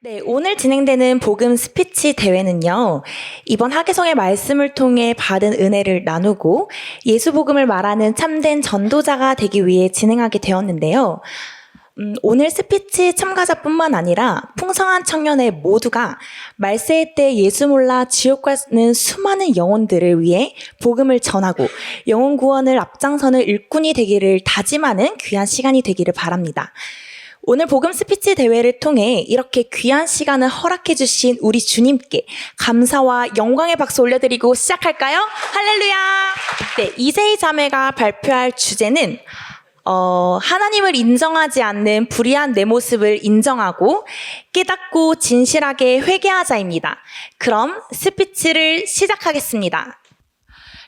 네, 오늘 진행되는 복음 스피치 대회는요, 이번 하계성의 말씀을 통해 받은 은혜를 나누고 예수 복음을 말하는 참된 전도자가 되기 위해 진행하게 되었는데요. 오늘 스피치 참가자뿐만 아니라 풍성한 청년의 모두가 말세의 때 예수 몰라 지옥 가는 수많은 영혼들을 위해 복음을 전하고 영혼 구원을 앞장서는 일꾼이 되기를 다짐하는 귀한 시간이 되기를 바랍니다. 오늘 복음 스피치 대회를 통해 이렇게 귀한 시간을 허락해 주신 우리 주님께 감사와 영광의 박수 올려드리고 시작할까요? 할렐루야! 네, 이세희 자매가 발표할 주제는 하나님을 인정하지 않는 불의한 내 모습을 인정하고 깨닫고 진실하게 회개하자입니다. 그럼 스피치를 시작하겠습니다.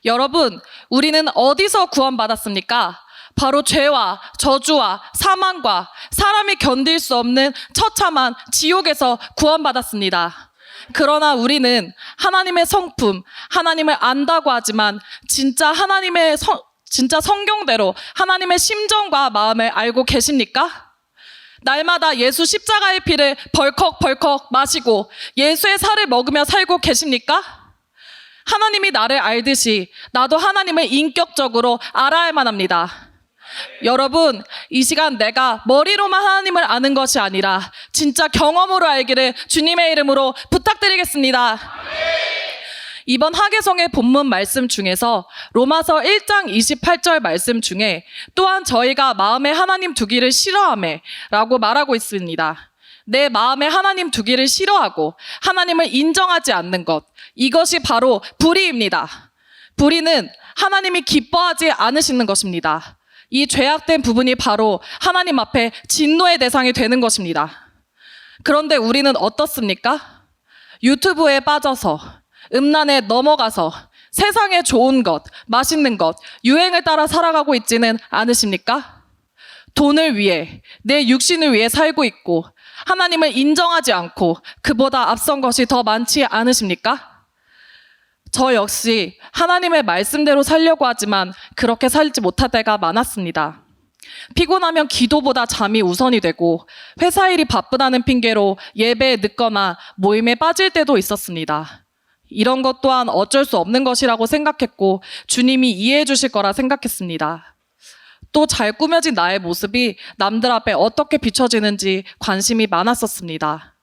여러분, 우리는 어디서 구원받았습니까? 바로 죄와 저주와 사망과 사람이 견딜 수 없는 처참한 지옥에서 구원받았습니다. 그러나 우리는 하나님의 성품, 하나님을 안다고 하지만 진짜 성경대로 하나님의 심정과 마음을 알고 계십니까? 날마다 예수 십자가의 피를 벌컥벌컥 마시고 예수의 살을 먹으며 살고 계십니까? 하나님이 나를 알듯이 나도 하나님을 인격적으로 알아야만 합니다. 여러분, 이 시간 내가 머리로만 하나님을 아는 것이 아니라 진짜 경험으로 알기를 주님의 이름으로 부탁드리겠습니다. 이번 하계성의 본문 말씀 중에서 로마서 1장 28절 말씀 중에 또한 저희가 마음에 하나님 두기를 싫어하매 라고 말하고 있습니다. 내 마음에 하나님 두기를 싫어하고 하나님을 인정하지 않는 것, 이것이 바로 불의입니다. 불의는 하나님이 기뻐하지 않으시는 것입니다. 이 죄악된 부분이 바로 하나님 앞에 진노의 대상이 되는 것입니다. 그런데 우리는 어떻습니까? 유튜브에 빠져서, 음란에 넘어가서 세상에 좋은 것, 맛있는 것, 유행을 따라 살아가고 있지는 않으십니까? 돈을 위해, 내 육신을 위해 살고 있고 하나님을 인정하지 않고 그보다 앞선 것이 더 많지 않으십니까? 저 역시 하나님의 말씀대로 살려고 하지만 그렇게 살지 못할 때가 많았습니다. 피곤하면 기도보다 잠이 우선이 되고 회사 일이 바쁘다는 핑계로 예배에 늦거나 모임에 빠질 때도 있었습니다. 이런 것 또한 어쩔 수 없는 것이라고 생각했고 주님이 이해해 주실 거라 생각했습니다. 또 잘 꾸며진 나의 모습이 남들 앞에 어떻게 비춰지는지 관심이 많았었습니다.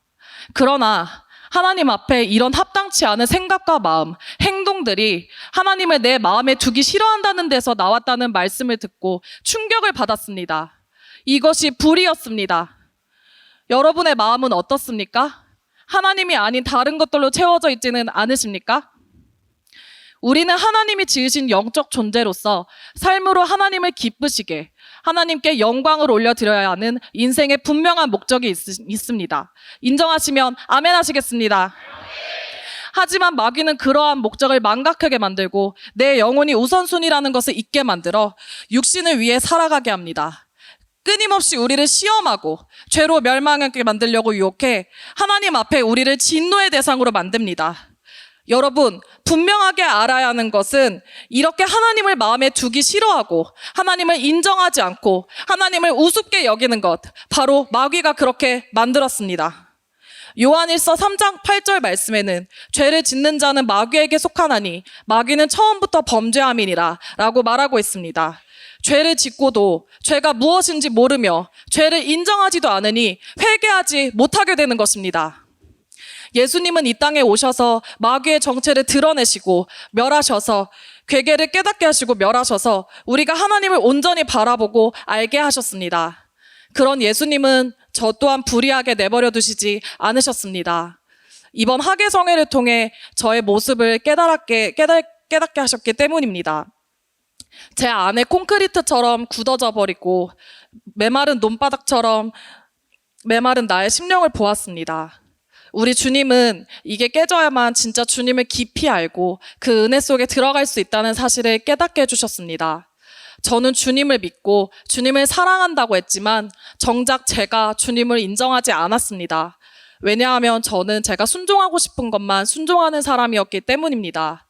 그러나 하나님 앞에 이런 합당치 않은 생각과 마음, 행동들이 하나님을 내 마음에 두기 싫어한다는 데서 나왔다는 말씀을 듣고 충격을 받았습니다. 이것이 불의였습니다. 여러분의 마음은 어떻습니까? 하나님이 아닌 다른 것들로 채워져 있지는 않으십니까? 우리는 하나님이 지으신 영적 존재로서 삶으로 하나님을 기쁘시게 하나님께 영광을 올려드려야 하는 인생의 분명한 목적이 있습니다. 인정하시면 아멘 하시겠습니다. 하지만 마귀는 그러한 목적을 망각하게 만들고 내 영혼이 우선순위라는 것을 잊게 만들어 육신을 위해 살아가게 합니다. 끊임없이 우리를 시험하고 죄로 멸망하게 만들려고 유혹해 하나님 앞에 우리를 진노의 대상으로 만듭니다. 여러분, 분명하게 알아야 하는 것은 이렇게 하나님을 마음에 두기 싫어하고 하나님을 인정하지 않고 하나님을 우습게 여기는 것, 바로 마귀가 그렇게 만들었습니다. 요한일서 3장 8절 말씀에는 죄를 짓는 자는 마귀에게 속하나니 마귀는 처음부터 범죄함이니라 라고 말하고 있습니다. 죄를 짓고도 죄가 무엇인지 모르며 죄를 인정하지도 않으니 회개하지 못하게 되는 것입니다. 예수님은 이 땅에 오셔서 마귀의 정체를 드러내시고 멸하셔서 괴계를 깨닫게 하시고 멸하셔서 우리가 하나님을 온전히 바라보고 알게 하셨습니다. 그런 예수님은 저 또한 불의하게 내버려 두시지 않으셨습니다. 이번 하계성회를 통해 저의 모습을 깨닫게 하셨기 때문입니다. 제 안에 콘크리트처럼 굳어져 버리고 메마른 논바닥처럼 메마른 나의 심령을 보았습니다. 우리 주님은 이게 깨져야만 진짜 주님을 깊이 알고 그 은혜 속에 들어갈 수 있다는 사실을 깨닫게 해주셨습니다. 저는 주님을 믿고 주님을 사랑한다고 했지만 정작 제가 주님을 인정하지 않았습니다. 왜냐하면 저는 제가 순종하고 싶은 것만 순종하는 사람이었기 때문입니다.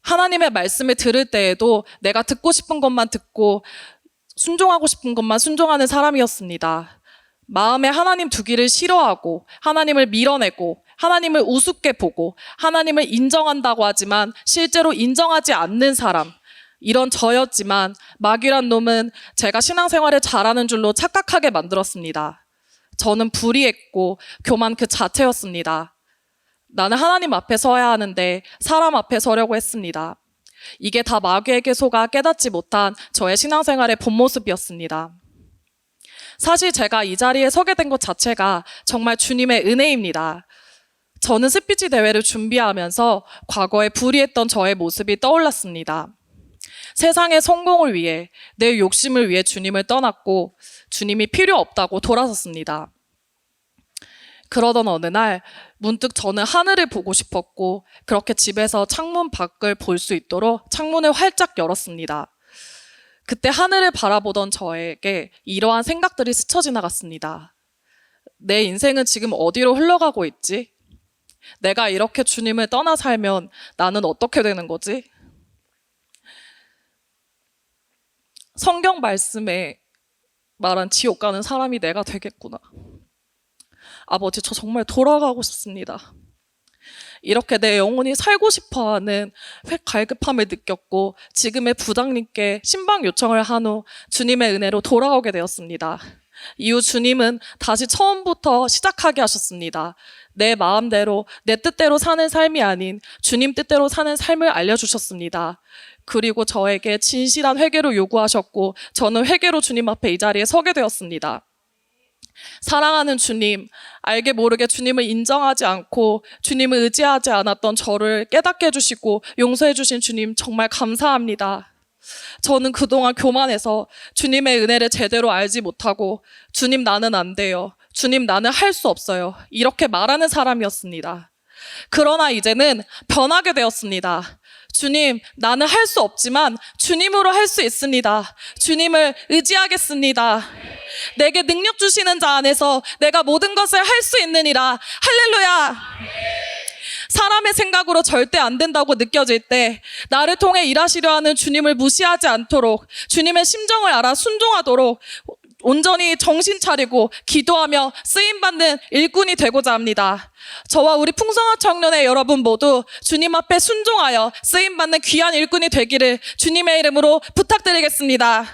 하나님의 말씀을 들을 때에도 내가 듣고 싶은 것만 듣고 순종하고 싶은 것만 순종하는 사람이었습니다. 마음에 하나님 두기를 싫어하고 하나님을 밀어내고 하나님을 우습게 보고 하나님을 인정한다고 하지만 실제로 인정하지 않는 사람, 이런 저였지만 마귀란 놈은 제가 신앙생활을 잘하는 줄로 착각하게 만들었습니다. 저는 불의했고 교만 그 자체였습니다. 나는 하나님 앞에 서야 하는데 사람 앞에 서려고 했습니다. 이게 다 마귀에게 속아 깨닫지 못한 저의 신앙생활의 본 모습이었습니다. 사실 제가 이 자리에 서게 된 것 자체가 정말 주님의 은혜입니다. 저는 스피치 대회를 준비하면서 과거에 불의했던 저의 모습이 떠올랐습니다. 세상의 성공을 위해, 내 욕심을 위해 주님을 떠났고 주님이 필요 없다고 돌아섰습니다. 그러던 어느 날 문득 저는 하늘을 보고 싶었고 그렇게 집에서 창문 밖을 볼 수 있도록 창문을 활짝 열었습니다. 그때 하늘을 바라보던 저에게 이러한 생각들이 스쳐 지나갔습니다. 내 인생은 지금 어디로 흘러가고 있지? 내가 이렇게 주님을 떠나 살면 나는 어떻게 되는 거지? 성경 말씀에 말한 지옥 가는 사람이 내가 되겠구나. 아버지, 저 정말 돌아가고 싶습니다. 이렇게 내 영혼이 살고 싶어하는 갈급함을 느꼈고 지금의 부장님께 신방 요청을 한 후 주님의 은혜로 돌아오게 되었습니다. 이후 주님은 다시 처음부터 시작하게 하셨습니다. 내 마음대로, 내 뜻대로 사는 삶이 아닌 주님 뜻대로 사는 삶을 알려주셨습니다. 그리고 저에게 진실한 회개를 요구하셨고 저는 회개로 주님 앞에 이 자리에 서게 되었습니다. 사랑하는 주님, 알게 모르게 주님을 인정하지 않고 주님을 의지하지 않았던 저를 깨닫게 해주시고 용서해 주신 주님 정말 감사합니다. 저는 그동안 교만해서 주님의 은혜를 제대로 알지 못하고 주님 나는 안 돼요. 주님 나는 할 수 없어요. 이렇게 말하는 사람이었습니다. 그러나 이제는 변하게 되었습니다. 주님, 나는 할 수 없지만 주님으로 할 수 있습니다. 주님을 의지하겠습니다. 내게 능력 주시는 자 안에서 내가 모든 것을 할 수 있느니라. 할렐루야. 사람의 생각으로 절대 안 된다고 느껴질 때 나를 통해 일하시려 하는 주님을 무시하지 않도록 주님의 심정을 알아 순종하도록 온전히 정신 차리고 기도하며 쓰임받는 일꾼이 되고자 합니다. 저와 우리 풍성한 청년의 여러분 모두 주님 앞에 순종하여 쓰임받는 귀한 일꾼이 되기를 주님의 이름으로 부탁드리겠습니다.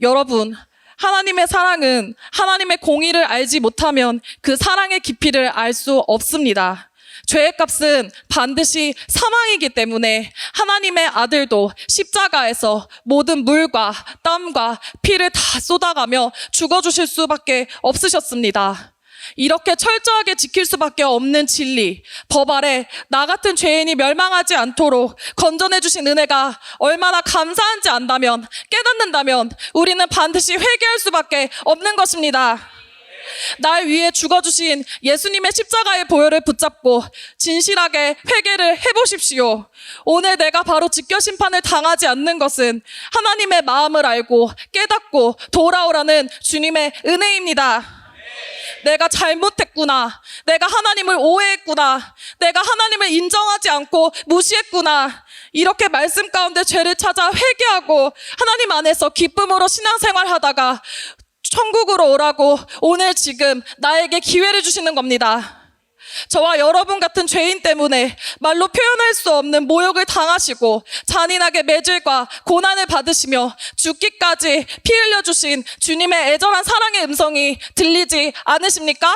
여러분, 하나님의 사랑은 하나님의 공의를 알지 못하면 그 사랑의 깊이를 알 수 없습니다. 죄의 값은 반드시 사망이기 때문에 하나님의 아들도 십자가에서 모든 물과 땀과 피를 다 쏟아가며 죽어주실 수밖에 없으셨습니다. 이렇게 철저하게 지킬 수밖에 없는 진리, 법 아래 나 같은 죄인이 멸망하지 않도록 건전해 주신 은혜가 얼마나 감사한지 안다면, 깨닫는다면 우리는 반드시 회개할 수밖에 없는 것입니다. 날 위해 죽어주신 예수님의 십자가의 보혈을 붙잡고 진실하게 회개를 해보십시오. 오늘 내가 바로 직결 심판을 당하지 않는 것은 하나님의 마음을 알고 깨닫고 돌아오라는 주님의 은혜입니다. 내가 잘못했구나. 내가 하나님을 오해했구나. 내가 하나님을 인정하지 않고 무시했구나. 이렇게 말씀 가운데 죄를 찾아 회개하고 하나님 안에서 기쁨으로 신앙생활 하다가 천국으로 오라고 오늘 지금 나에게 기회를 주시는 겁니다. 저와 여러분 같은 죄인 때문에 말로 표현할 수 없는 모욕을 당하시고 잔인하게 매질과 고난을 받으시며 죽기까지 피 흘려주신 주님의 애절한 사랑의 음성이 들리지 않으십니까?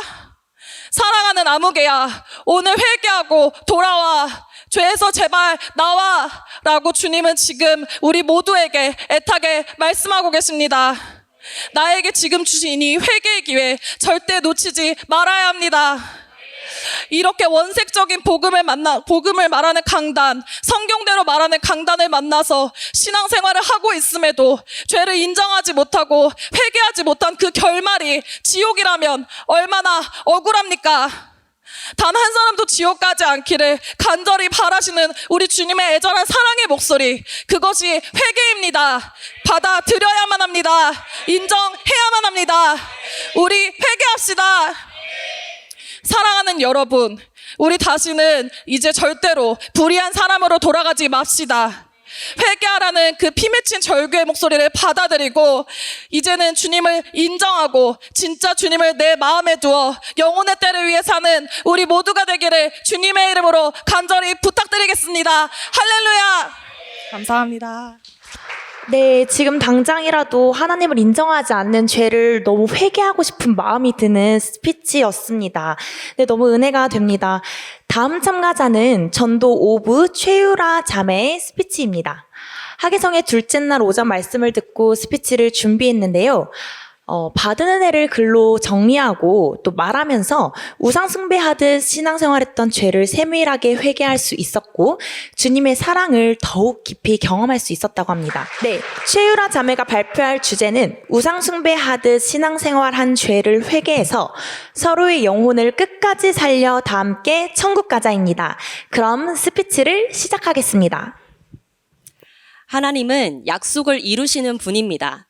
사랑하는 아무개야, 오늘 회개하고 돌아와. 죄에서 제발 나와 라고 주님은 지금 우리 모두에게 애타게 말씀하고 계십니다. 나에게 지금 주신 이 회개의 기회 절대 놓치지 말아야 합니다. 이렇게 원색적인 복음을 말하는 강단, 성경대로 말하는 강단을 만나서 신앙생활을 하고 있음에도 죄를 인정하지 못하고 회개하지 못한 그 결말이 지옥이라면 얼마나 억울합니까? 단 한 사람도 지옥 가지 않기를 간절히 바라시는 우리 주님의 애절한 사랑의 목소리, 그것이 회개입니다. 받아들여야만 합니다. 인정해야만 합니다. 우리 회개합시다. 사랑하는 여러분, 우리 다시는 이제 절대로 불의한 사람으로 돌아가지 맙시다. 회개하라는 그 피 맺힌 절규의 목소리를 받아들이고 이제는 주님을 인정하고 진짜 주님을 내 마음에 두어 영혼의 때를 위해 사는 우리 모두가 되기를 주님의 이름으로 간절히 부탁드리겠습니다. 할렐루야. 감사합니다. 네, 지금 당장이라도 하나님을 인정하지 않는 죄를 너무 회개하고 싶은 마음이 드는 스피치였습니다. 네, 너무 은혜가 됩니다. 다음 참가자는 전도 5부 최유라 자매의 스피치입니다. 하계성의 둘째 날 오전 말씀을 듣고 스피치를 준비했는데요. 받은 은혜를 글로 정리하고 또 말하면서 우상 숭배하듯 신앙생활했던 죄를 세밀하게 회개할 수 있었고 주님의 사랑을 더욱 깊이 경험할 수 있었다고 합니다. 네, 최유라 자매가 발표할 주제는 우상 숭배하듯 신앙생활한 죄를 회개해서 서로의 영혼을 끝까지 살려 다 함께 천국 가자입니다. 그럼 스피치를 시작하겠습니다. 하나님은 약속을 이루시는 분입니다.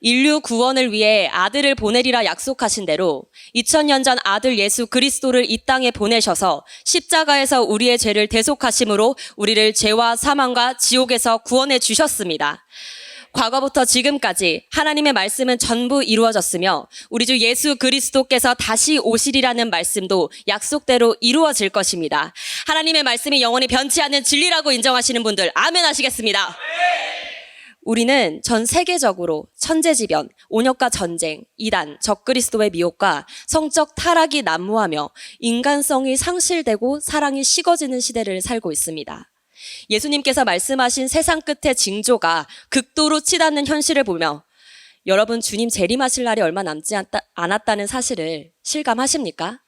인류 구원을 위해 아들을 보내리라 약속하신 대로 2000년 전 아들 예수 그리스도를 이 땅에 보내셔서 십자가에서 우리의 죄를 대속하심으로 우리를 죄와 사망과 지옥에서 구원해 주셨습니다. 과거부터 지금까지 하나님의 말씀은 전부 이루어졌으며 우리 주 예수 그리스도께서 다시 오시리라는 말씀도 약속대로 이루어질 것입니다. 하나님의 말씀이 영원히 변치 않는 진리라고 인정하시는 분들 아멘 하시겠습니다. 우리는 전 세계적으로 천재지변, 온역과 전쟁, 이단, 적그리스도의 미혹과 성적 타락이 난무하며 인간성이 상실되고 사랑이 식어지는 시대를 살고 있습니다. 예수님께서 말씀하신 세상 끝의 징조가 극도로 치닫는 현실을 보며 여러분 주님 재림하실 날이 얼마 남지 않았다는 사실을 실감하십니까?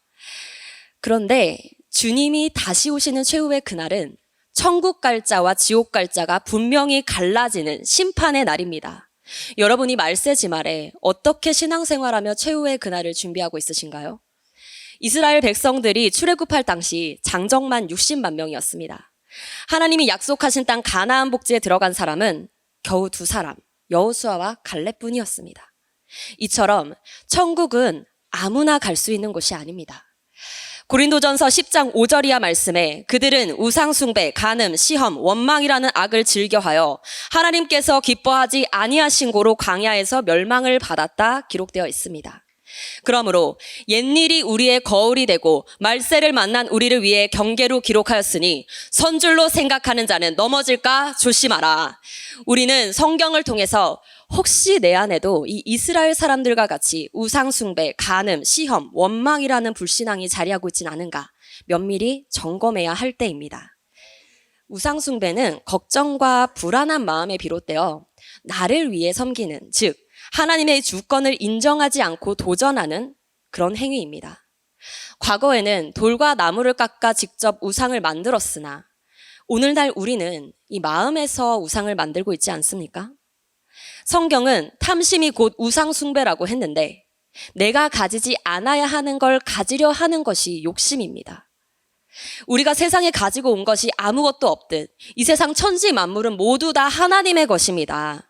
그런데 주님이 다시 오시는 최후의 그날은 천국 갈 자와 지옥 갈 자가 분명히 갈라지는 심판의 날입니다. 여러분이 말세지 말에 어떻게 신앙생활하며 최후의 그날을 준비하고 있으신가요? 이스라엘 백성들이 출애굽할 당시 장정만 60만 명이었습니다. 하나님이 약속하신 땅 가나안 복지에 들어간 사람은 겨우 2사람, 여호수아와 갈렙뿐이었습니다. 이처럼 천국은 아무나 갈 수 있는 곳이 아닙니다. 고린도전서 10장 5절이야 말씀에 그들은 우상숭배, 간음, 시험, 원망이라는 악을 즐겨하여 하나님께서 기뻐하지 아니하신 고로 광야에서 멸망을 받았다 기록되어 있습니다. 그러므로 옛일이 우리의 거울이 되고 말세를 만난 우리를 위해 경계로 기록하였으니 선줄로 생각하는 자는 넘어질까 조심하라. 우리는 성경을 통해서 혹시 내 안에도 이 이스라엘 사람들과 같이 우상숭배, 간음, 시험, 원망이라는 불신앙이 자리하고 있진 않은가 면밀히 점검해야 할 때입니다. 우상숭배는 걱정과 불안한 마음에 비롯되어 나를 위해 섬기는, 즉 하나님의 주권을 인정하지 않고 도전하는 그런 행위입니다. 과거에는 돌과 나무를 깎아 직접 우상을 만들었으나 오늘날 우리는 이 마음에서 우상을 만들고 있지 않습니까? 성경은 탐심이 곧 우상 숭배라고 했는데 내가 가지지 않아야 하는 걸 가지려 하는 것이 욕심입니다. 우리가 세상에 가지고 온 것이 아무것도 없듯 이 세상 천지 만물은 모두 다 하나님의 것입니다.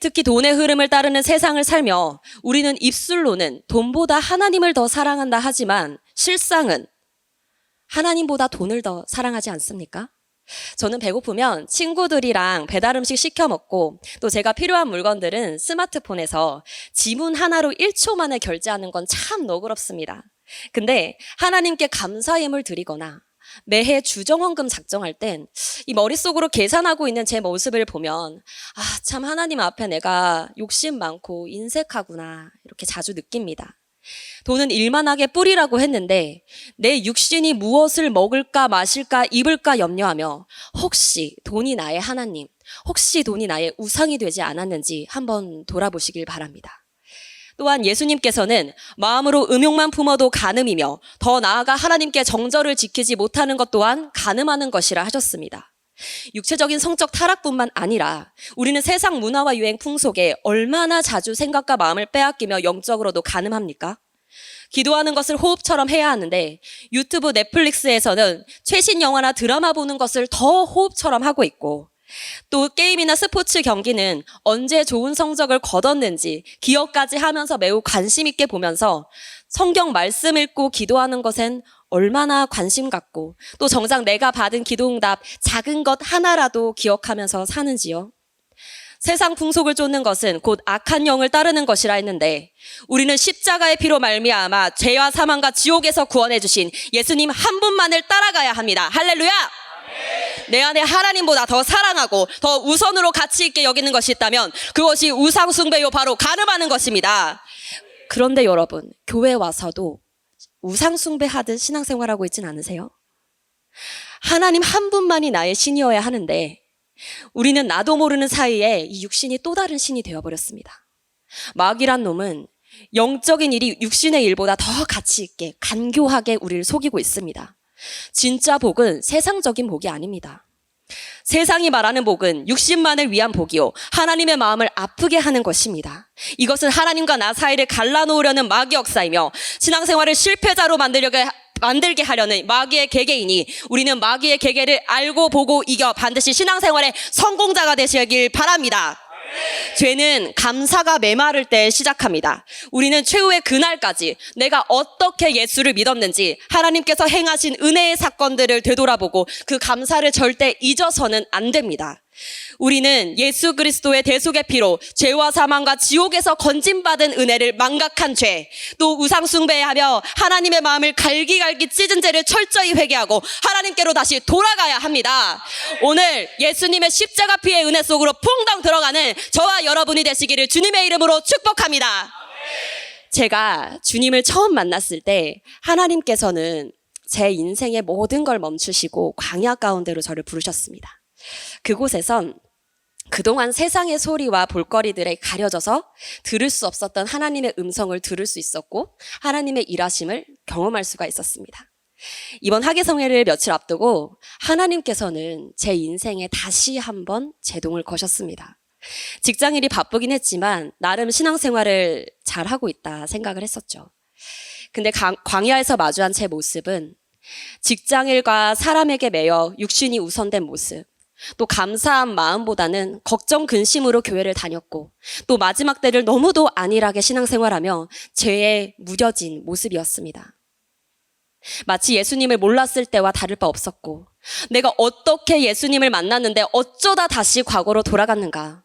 특히 돈의 흐름을 따르는 세상을 살며 우리는 입술로는 돈보다 하나님을 더 사랑한다 하지만 실상은 하나님보다 돈을 더 사랑하지 않습니까? 저는 배고프면 친구들이랑 배달 음식 시켜 먹고 또 제가 필요한 물건들은 스마트폰에서 지문 하나로 1초 만에 결제하는 건 참 너그럽습니다. 근데 하나님께 감사임을 드리거나 매해 주정헌금 작정할 땐 이 머릿속으로 계산하고 있는 제 모습을 보면 참 하나님 앞에 내가 욕심 많고 인색하구나 이렇게 자주 느낍니다. 돈은 일만하게 뿌리라고 했는데 내 육신이 무엇을 먹을까 마실까 입을까 염려하며 혹시 돈이 나의 하나님, 혹시 돈이 나의 우상이 되지 않았는지 한번 돌아보시길 바랍니다. 또한 예수님께서는 마음으로 음욕만 품어도 간음이며 더 나아가 하나님께 정절을 지키지 못하는 것 또한 간음하는 것이라 하셨습니다. 육체적인 성적 타락뿐만 아니라 우리는 세상 문화와 유행 풍속에 얼마나 자주 생각과 마음을 빼앗기며 영적으로도 간음합니까? 기도하는 것을 호흡처럼 해야 하는데 유튜브 넷플릭스에서는 최신 영화나 드라마 보는 것을 더 호흡처럼 하고 있고 또 게임이나 스포츠 경기는 언제 좋은 성적을 거뒀는지 기억까지 하면서 매우 관심 있게 보면서 성경 말씀 읽고 기도하는 것엔 얼마나 관심 갖고 또 정작 내가 받은 기도응답 작은 것 하나라도 기억하면서 사는지요? 세상 풍속을 쫓는 것은 곧 악한 영을 따르는 것이라 했는데 우리는 십자가의 피로 말미암아 죄와 사망과 지옥에서 구원해 주신 예수님 한 분만을 따라가야 합니다. 할렐루야! 내 안에 하나님보다 더 사랑하고 더 우선으로 가치 있게 여기는 것이 있다면 그것이 우상 숭배요 바로 간음하는 것입니다. 그런데 여러분, 교회 와서도 우상 숭배하듯 신앙생활하고 있진 않으세요? 하나님 한 분만이 나의 신이어야 하는데 우리는 나도 모르는 사이에 이 육신이 또 다른 신이 되어버렸습니다. 마귀란 놈은 영적인 일이 육신의 일보다 더 가치 있게 간교하게 우리를 속이고 있습니다. 진짜 복은 세상적인 복이 아닙니다. 세상이 말하는 복은 육신만을 위한 복이요 하나님의 마음을 아프게 하는 것입니다. 이것은 하나님과 나 사이를 갈라놓으려는 마귀 역사이며 신앙생활을 실패자로 만들게 하려는 마귀의 계계이니 우리는 마귀의 계계를 알고 보고 이겨 반드시 신앙생활의 성공자가 되시길 바랍니다. 죄는 감사가 메마를 때 시작합니다. 우리는 최후의 그날까지 내가 어떻게 예수를 믿었는지 하나님께서 행하신 은혜의 사건들을 되돌아보고 그 감사를 절대 잊어서는 안 됩니다. 우리는 예수 그리스도의 대속의 피로 죄와 사망과 지옥에서 건진받은 은혜를 망각한 죄, 또 우상 숭배하며 하나님의 마음을 갈기갈기 찢은 죄를 철저히 회개하고 하나님께로 다시 돌아가야 합니다. 오늘 예수님의 십자가 피의 은혜 속으로 풍덩 들어가는 저와 여러분이 되시기를 주님의 이름으로 축복합니다. 제가 주님을 처음 만났을 때 하나님께서는 제 인생의 모든 걸 멈추시고 광야 가운데로 저를 부르셨습니다. 그곳에선 그동안 세상의 소리와 볼거리들에 가려져서 들을 수 없었던 하나님의 음성을 들을 수 있었고 하나님의 일하심을 경험할 수가 있었습니다. 이번 하계성회를 며칠 앞두고 하나님께서는 제 인생에 다시 한번 제동을 거셨습니다. 직장일이 바쁘긴 했지만 나름 신앙생활을 잘하고 있다 생각을 했었죠. 근데 광야에서 마주한 제 모습은 직장일과 사람에게 매여 육신이 우선된 모습, 또 감사한 마음보다는 걱정 근심으로 교회를 다녔고 또 마지막 때를 너무도 안일하게 신앙생활하며 죄에 무뎌진 모습이었습니다. 마치 예수님을 몰랐을 때와 다를 바 없었고 내가 어떻게 예수님을 만났는데 어쩌다 다시 과거로 돌아갔는가.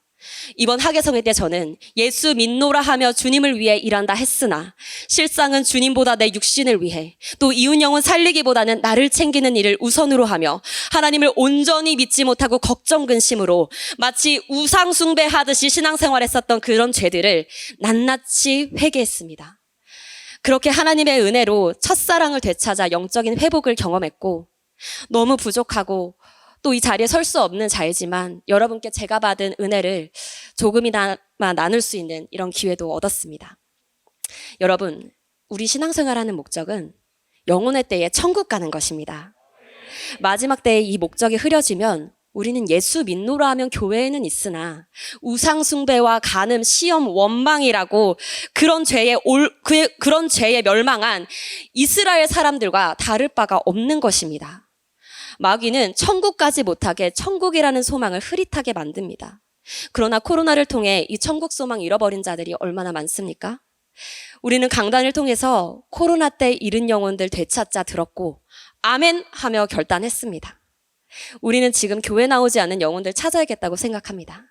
이번 하계성회 때 저는 예수 믿노라 하며 주님을 위해 일한다 했으나 실상은 주님보다 내 육신을 위해 또 이웃 영혼 살리기보다는 나를 챙기는 일을 우선으로 하며 하나님을 온전히 믿지 못하고 걱정 근심으로 마치 우상 숭배하듯이 신앙생활했었던 그런 죄들을 낱낱이 회개했습니다. 그렇게 하나님의 은혜로 첫사랑을 되찾아 영적인 회복을 경험했고 너무 부족하고 또 이 자리에 설 수 없는 자이지만 여러분께 제가 받은 은혜를 조금이나마 나눌 수 있는 이런 기회도 얻었습니다. 여러분, 우리 신앙생활하는 목적은 영혼의 때에 천국 가는 것입니다. 마지막 때에 이 목적이 흐려지면 우리는 예수 믿노라 하면 교회에는 있으나 우상 숭배와 간음, 시험, 원망이라고 그런 죄에 멸망한 이스라엘 사람들과 다를 바가 없는 것입니다. 마귀는 천국 가지 못하게 천국이라는 소망을 흐릿하게 만듭니다. 그러나 코로나를 통해 이 천국 소망 잃어버린 자들이 얼마나 많습니까? 우리는 강단을 통해서 코로나 때 잃은 영혼들 되찾자 들었고 아멘 하며 결단했습니다. 우리는 지금 교회 나오지 않은 영혼들 찾아야겠다고 생각합니다.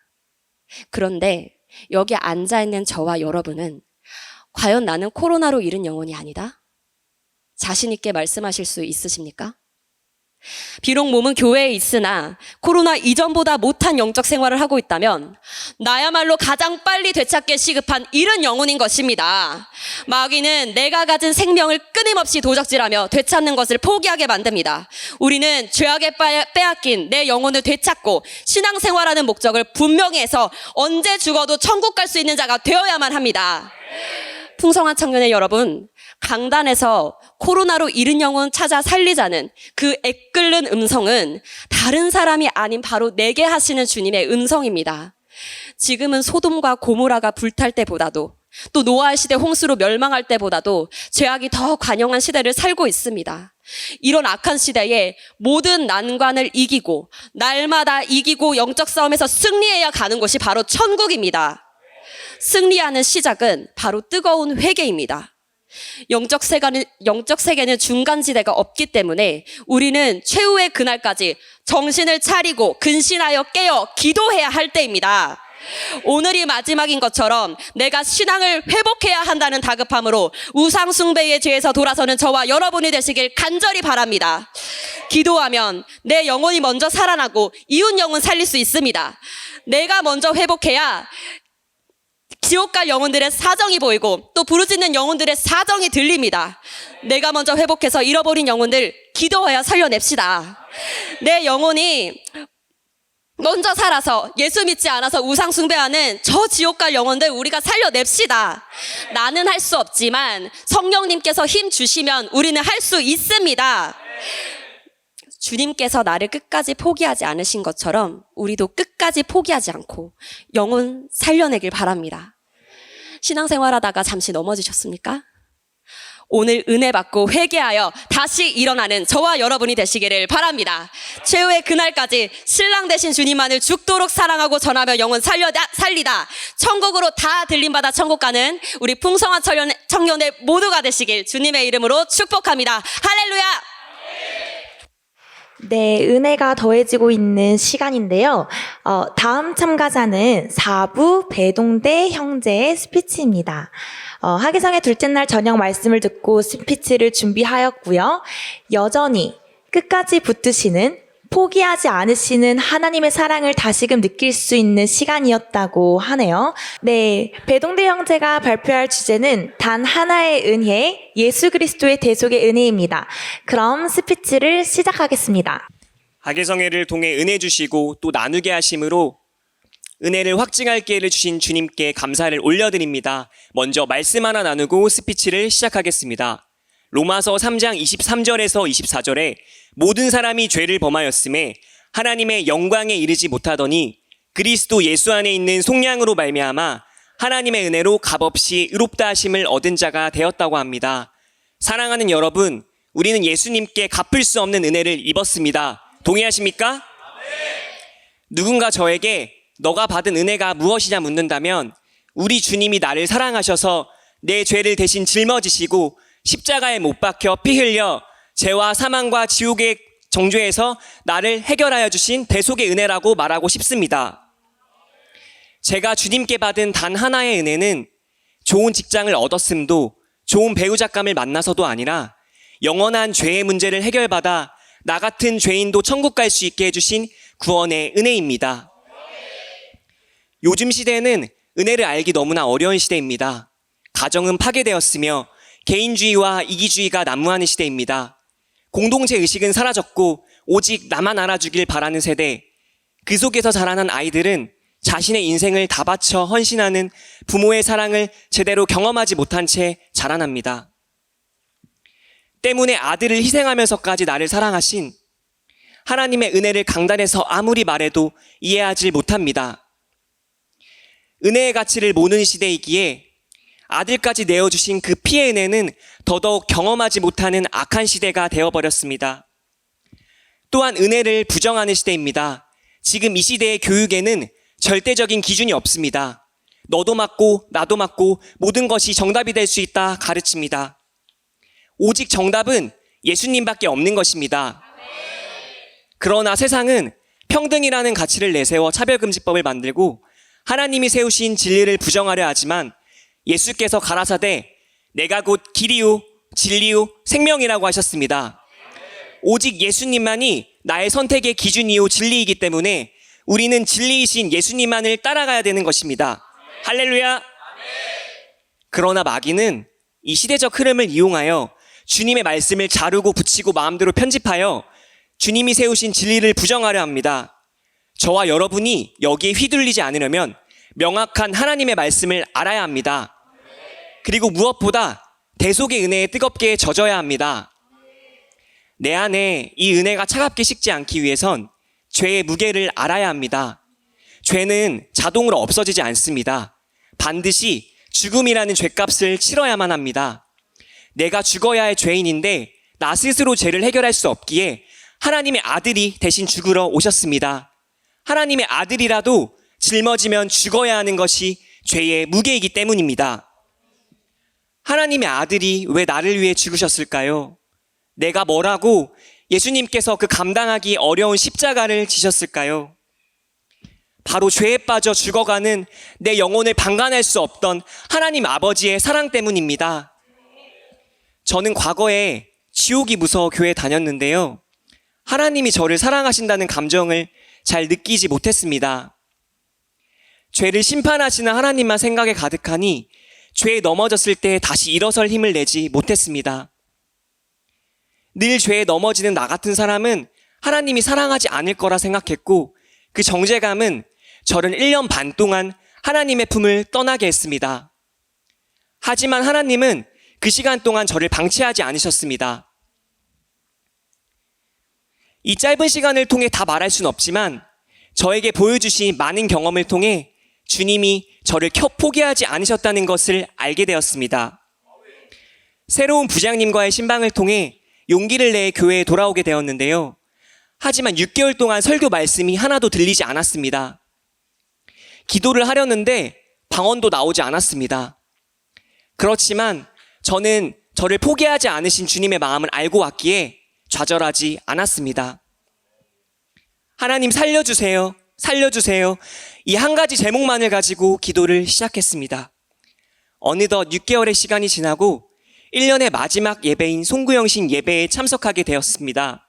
그런데 여기 앉아있는 저와 여러분은 과연 나는 코로나로 잃은 영혼이 아니다? 자신 있게 말씀하실 수 있으십니까? 비록 몸은 교회에 있으나 코로나 이전보다 못한 영적 생활을 하고 있다면 나야말로 가장 빨리 되찾게 시급한 잃은 영혼인 것입니다. 마귀는 내가 가진 생명을 끊임없이 도적질하며 되찾는 것을 포기하게 만듭니다. 우리는 죄악에 빼앗긴 내 영혼을 되찾고 신앙생활하는 목적을 분명히 해서 언제 죽어도 천국 갈 수 있는 자가 되어야만 합니다. 풍성한 청년의 여러분, 강단에서 코로나로 잃은 영혼 찾아 살리자는 그 애끓는 음성은 다른 사람이 아닌 바로 내게 하시는 주님의 음성입니다. 지금은 소돔과 고모라가 불탈 때보다도 또 노아의 시대 홍수로 멸망할 때보다도 죄악이 더 관영한 시대를 살고 있습니다. 이런 악한 시대에 모든 난관을 이기고 날마다 이기고 영적 싸움에서 승리해야 가는 곳이 바로 천국입니다. 승리하는 시작은 바로 뜨거운 회개입니다. 영적 세계는 중간지대가 없기 때문에 우리는 최후의 그날까지 정신을 차리고 근신하여 깨어 기도해야 할 때입니다. 오늘이 마지막인 것처럼 내가 신앙을 회복해야 한다는 다급함으로 우상숭배의 죄에서 돌아서는 저와 여러분이 되시길 간절히 바랍니다. 기도하면 내 영혼이 먼저 살아나고 이웃 영혼 살릴 수 있습니다. 내가 먼저 회복해야 지옥 갈 영혼들의 사정이 보이고 또 부르짖는 영혼들의 사정이 들립니다. 내가 먼저 회복해서 잃어버린 영혼들 기도하여 살려냅시다. 내 영혼이 먼저 살아서 예수 믿지 않아서 우상 숭배하는 저 지옥 갈 영혼들 우리가 살려냅시다. 나는 할 수 없지만 성령님께서 힘 주시면 우리는 할 수 있습니다. 주님께서 나를 끝까지 포기하지 않으신 것처럼 우리도 끝까지 포기하지 않고 영혼 살려내길 바랍니다. 신앙생활하다가 잠시 넘어지셨습니까? 오늘 은혜 받고 회개하여 다시 일어나는 저와 여러분이 되시기를 바랍니다. 최후의 그날까지 신랑 되신 주님만을 죽도록 사랑하고 전하며 영혼 살리다 천국으로 다 들림받아 천국 가는 우리 풍성한 청년의 모두가 되시길 주님의 이름으로 축복합니다. 할렐루야! 네, 은혜가 더해지고 있는 시간인데요. 다음 참가자는 4부 배동대 형제의 스피치입니다. 하기성의 둘째 날 저녁 말씀을 듣고 스피치를 준비하였고요. 여전히 끝까지 붙드시는, 포기하지 않으시는 하나님의 사랑을 다시금 느낄 수 있는 시간이었다고 하네요. 네, 배동대 형제가 발표할 주제는 단 하나의 은혜, 예수 그리스도의 대속의 은혜입니다. 그럼 스피치를 시작하겠습니다. 하계성회를 통해 은혜 주시고 또 나누게 하심으로 은혜를 확증할 기회를 주신 주님께 감사를 올려드립니다. 먼저 말씀 하나 나누고 스피치를 시작하겠습니다. 로마서 3장 23절에서 24절에 모든 사람이 죄를 범하였음에 하나님의 영광에 이르지 못하더니 그리스도 예수 안에 있는 속량으로 말미암아 하나님의 은혜로 값없이 의롭다 하심을 얻은 자가 되었다고 합니다. 사랑하는 여러분, 우리는 예수님께 갚을 수 없는 은혜를 입었습니다. 동의하십니까? 누군가 저에게 너가 받은 은혜가 무엇이냐 묻는다면 우리 주님이 나를 사랑하셔서 내 죄를 대신 짊어지시고 십자가에 못 박혀 피 흘려 죄와 사망과 지옥의 정죄에서 나를 해결하여 주신 대속의 은혜라고 말하고 싶습니다. 제가 주님께 받은 단 하나의 은혜는 좋은 직장을 얻었음도 좋은 배우자감을 만나서도 아니라 영원한 죄의 문제를 해결받아 나 같은 죄인도 천국 갈 수 있게 해주신 구원의 은혜입니다. 요즘 시대는 은혜를 알기 너무나 어려운 시대입니다. 가정은 파괴되었으며 개인주의와 이기주의가 난무하는 시대입니다. 공동체 의식은 사라졌고 오직 나만 알아주길 바라는 세대. 그 속에서 자라난 아이들은 자신의 인생을 다 바쳐 헌신하는 부모의 사랑을 제대로 경험하지 못한 채 자라납니다. 때문에 아들을 희생하면서까지 나를 사랑하신 하나님의 은혜를 강단에서 아무리 말해도 이해하지 못합니다. 은혜의 가치를 모르는 시대이기에 아들까지 내어주신 그 피의 은혜는 더더욱 경험하지 못하는 악한 시대가 되어버렸습니다. 또한 은혜를 부정하는 시대입니다. 지금 이 시대의 교육에는 절대적인 기준이 없습니다. 너도 맞고 나도 맞고 모든 것이 정답이 될 수 있다 가르칩니다. 오직 정답은 예수님밖에 없는 것입니다. 그러나 세상은 평등이라는 가치를 내세워 차별금지법을 만들고 하나님이 세우신 진리를 부정하려 하지만 예수께서 가라사대 내가 곧 길이요 진리요 생명이라고 하셨습니다. 오직 예수님만이 나의 선택의 기준이요 진리이기 때문에 우리는 진리이신 예수님만을 따라가야 되는 것입니다. 할렐루야. 그러나 마귀는 이 시대적 흐름을 이용하여 주님의 말씀을 자르고 붙이고 마음대로 편집하여 주님이 세우신 진리를 부정하려 합니다. 저와 여러분이 여기에 휘둘리지 않으려면 명확한 하나님의 말씀을 알아야 합니다. 그리고 무엇보다 대속의 은혜에 뜨겁게 젖어야 합니다. 내 안에 이 은혜가 차갑게 식지 않기 위해선 죄의 무게를 알아야 합니다. 죄는 자동으로 없어지지 않습니다. 반드시 죽음이라는 죄값을 치러야만 합니다. 내가 죽어야 할 죄인인데 나 스스로 죄를 해결할 수 없기에 하나님의 아들이 대신 죽으러 오셨습니다. 하나님의 아들이라도 짊어지면 죽어야 하는 것이 죄의 무게이기 때문입니다. 하나님의 아들이 왜 나를 위해 죽으셨을까요? 내가 뭐라고 예수님께서 그 감당하기 어려운 십자가를 지셨을까요? 바로 죄에 빠져 죽어가는 내 영혼을 방관할 수 없던 하나님 아버지의 사랑 때문입니다. 저는 과거에 지옥이 무서워 교회 다녔는데요. 하나님이 저를 사랑하신다는 감정을 잘 느끼지 못했습니다. 죄를 심판하시는 하나님만 생각에 가득하니 죄에 넘어졌을 때 다시 일어설 힘을 내지 못했습니다. 늘 죄에 넘어지는 나 같은 사람은 하나님이 사랑하지 않을 거라 생각했고 그 정죄감은 저를 1년 반 동안 하나님의 품을 떠나게 했습니다. 하지만 하나님은 그 시간 동안 저를 방치하지 않으셨습니다. 이 짧은 시간을 통해 다 말할 수는 없지만 저에게 보여주신 많은 경험을 통해 주님이 저를 포기하지 않으셨다는 것을 알게 되었습니다. 새로운 부장님과의 신방을 통해 용기를 내 교회에 돌아오게 되었는데요. 하지만 6개월 동안 설교 말씀이 하나도 들리지 않았습니다. 기도를 하려는데 방언도 나오지 않았습니다. 그렇지만 저는 저를 포기하지 않으신 주님의 마음을 알고 왔기에 좌절하지 않았습니다. 하나님 살려주세요. 살려주세요. 이 한 가지 제목만을 가지고 기도를 시작했습니다. 어느덧 6개월의 시간이 지나고 1년의 마지막 예배인 송구영신 예배에 참석하게 되었습니다.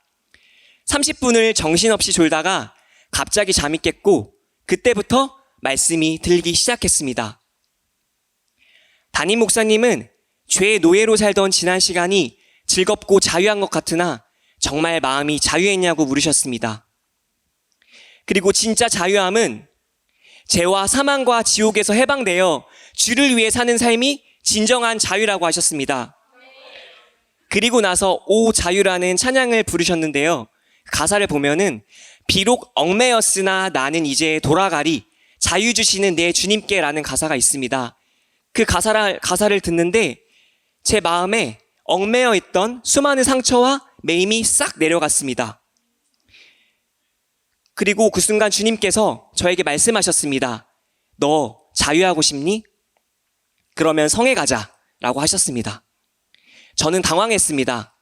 30분을 정신없이 졸다가 갑자기 잠이 깼고 그때부터 말씀이 들기 시작했습니다. 담임 목사님은 죄의 노예로 살던 지난 시간이 즐겁고 자유한 것 같으나 정말 마음이 자유했냐고 물으셨습니다. 그리고 진짜 자유함은 죄와 사망과 지옥에서 해방되어 주를 위해 사는 삶이 진정한 자유라고 하셨습니다. 그리고 나서 오 자유라는 찬양을 부르셨는데요. 가사를 보면은 비록 얽매였으나 나는 이제 돌아가리 자유 주시는 내 주님께 라는 가사가 있습니다. 그 가사를 듣는데 제 마음에 얽매여 있던 수많은 상처와 매임이 싹 내려갔습니다. 그리고 그 순간 주님께서 저에게 말씀하셨습니다. 너 자유하고 싶니? 그러면 성에 가자 라고 하셨습니다. 저는 당황했습니다.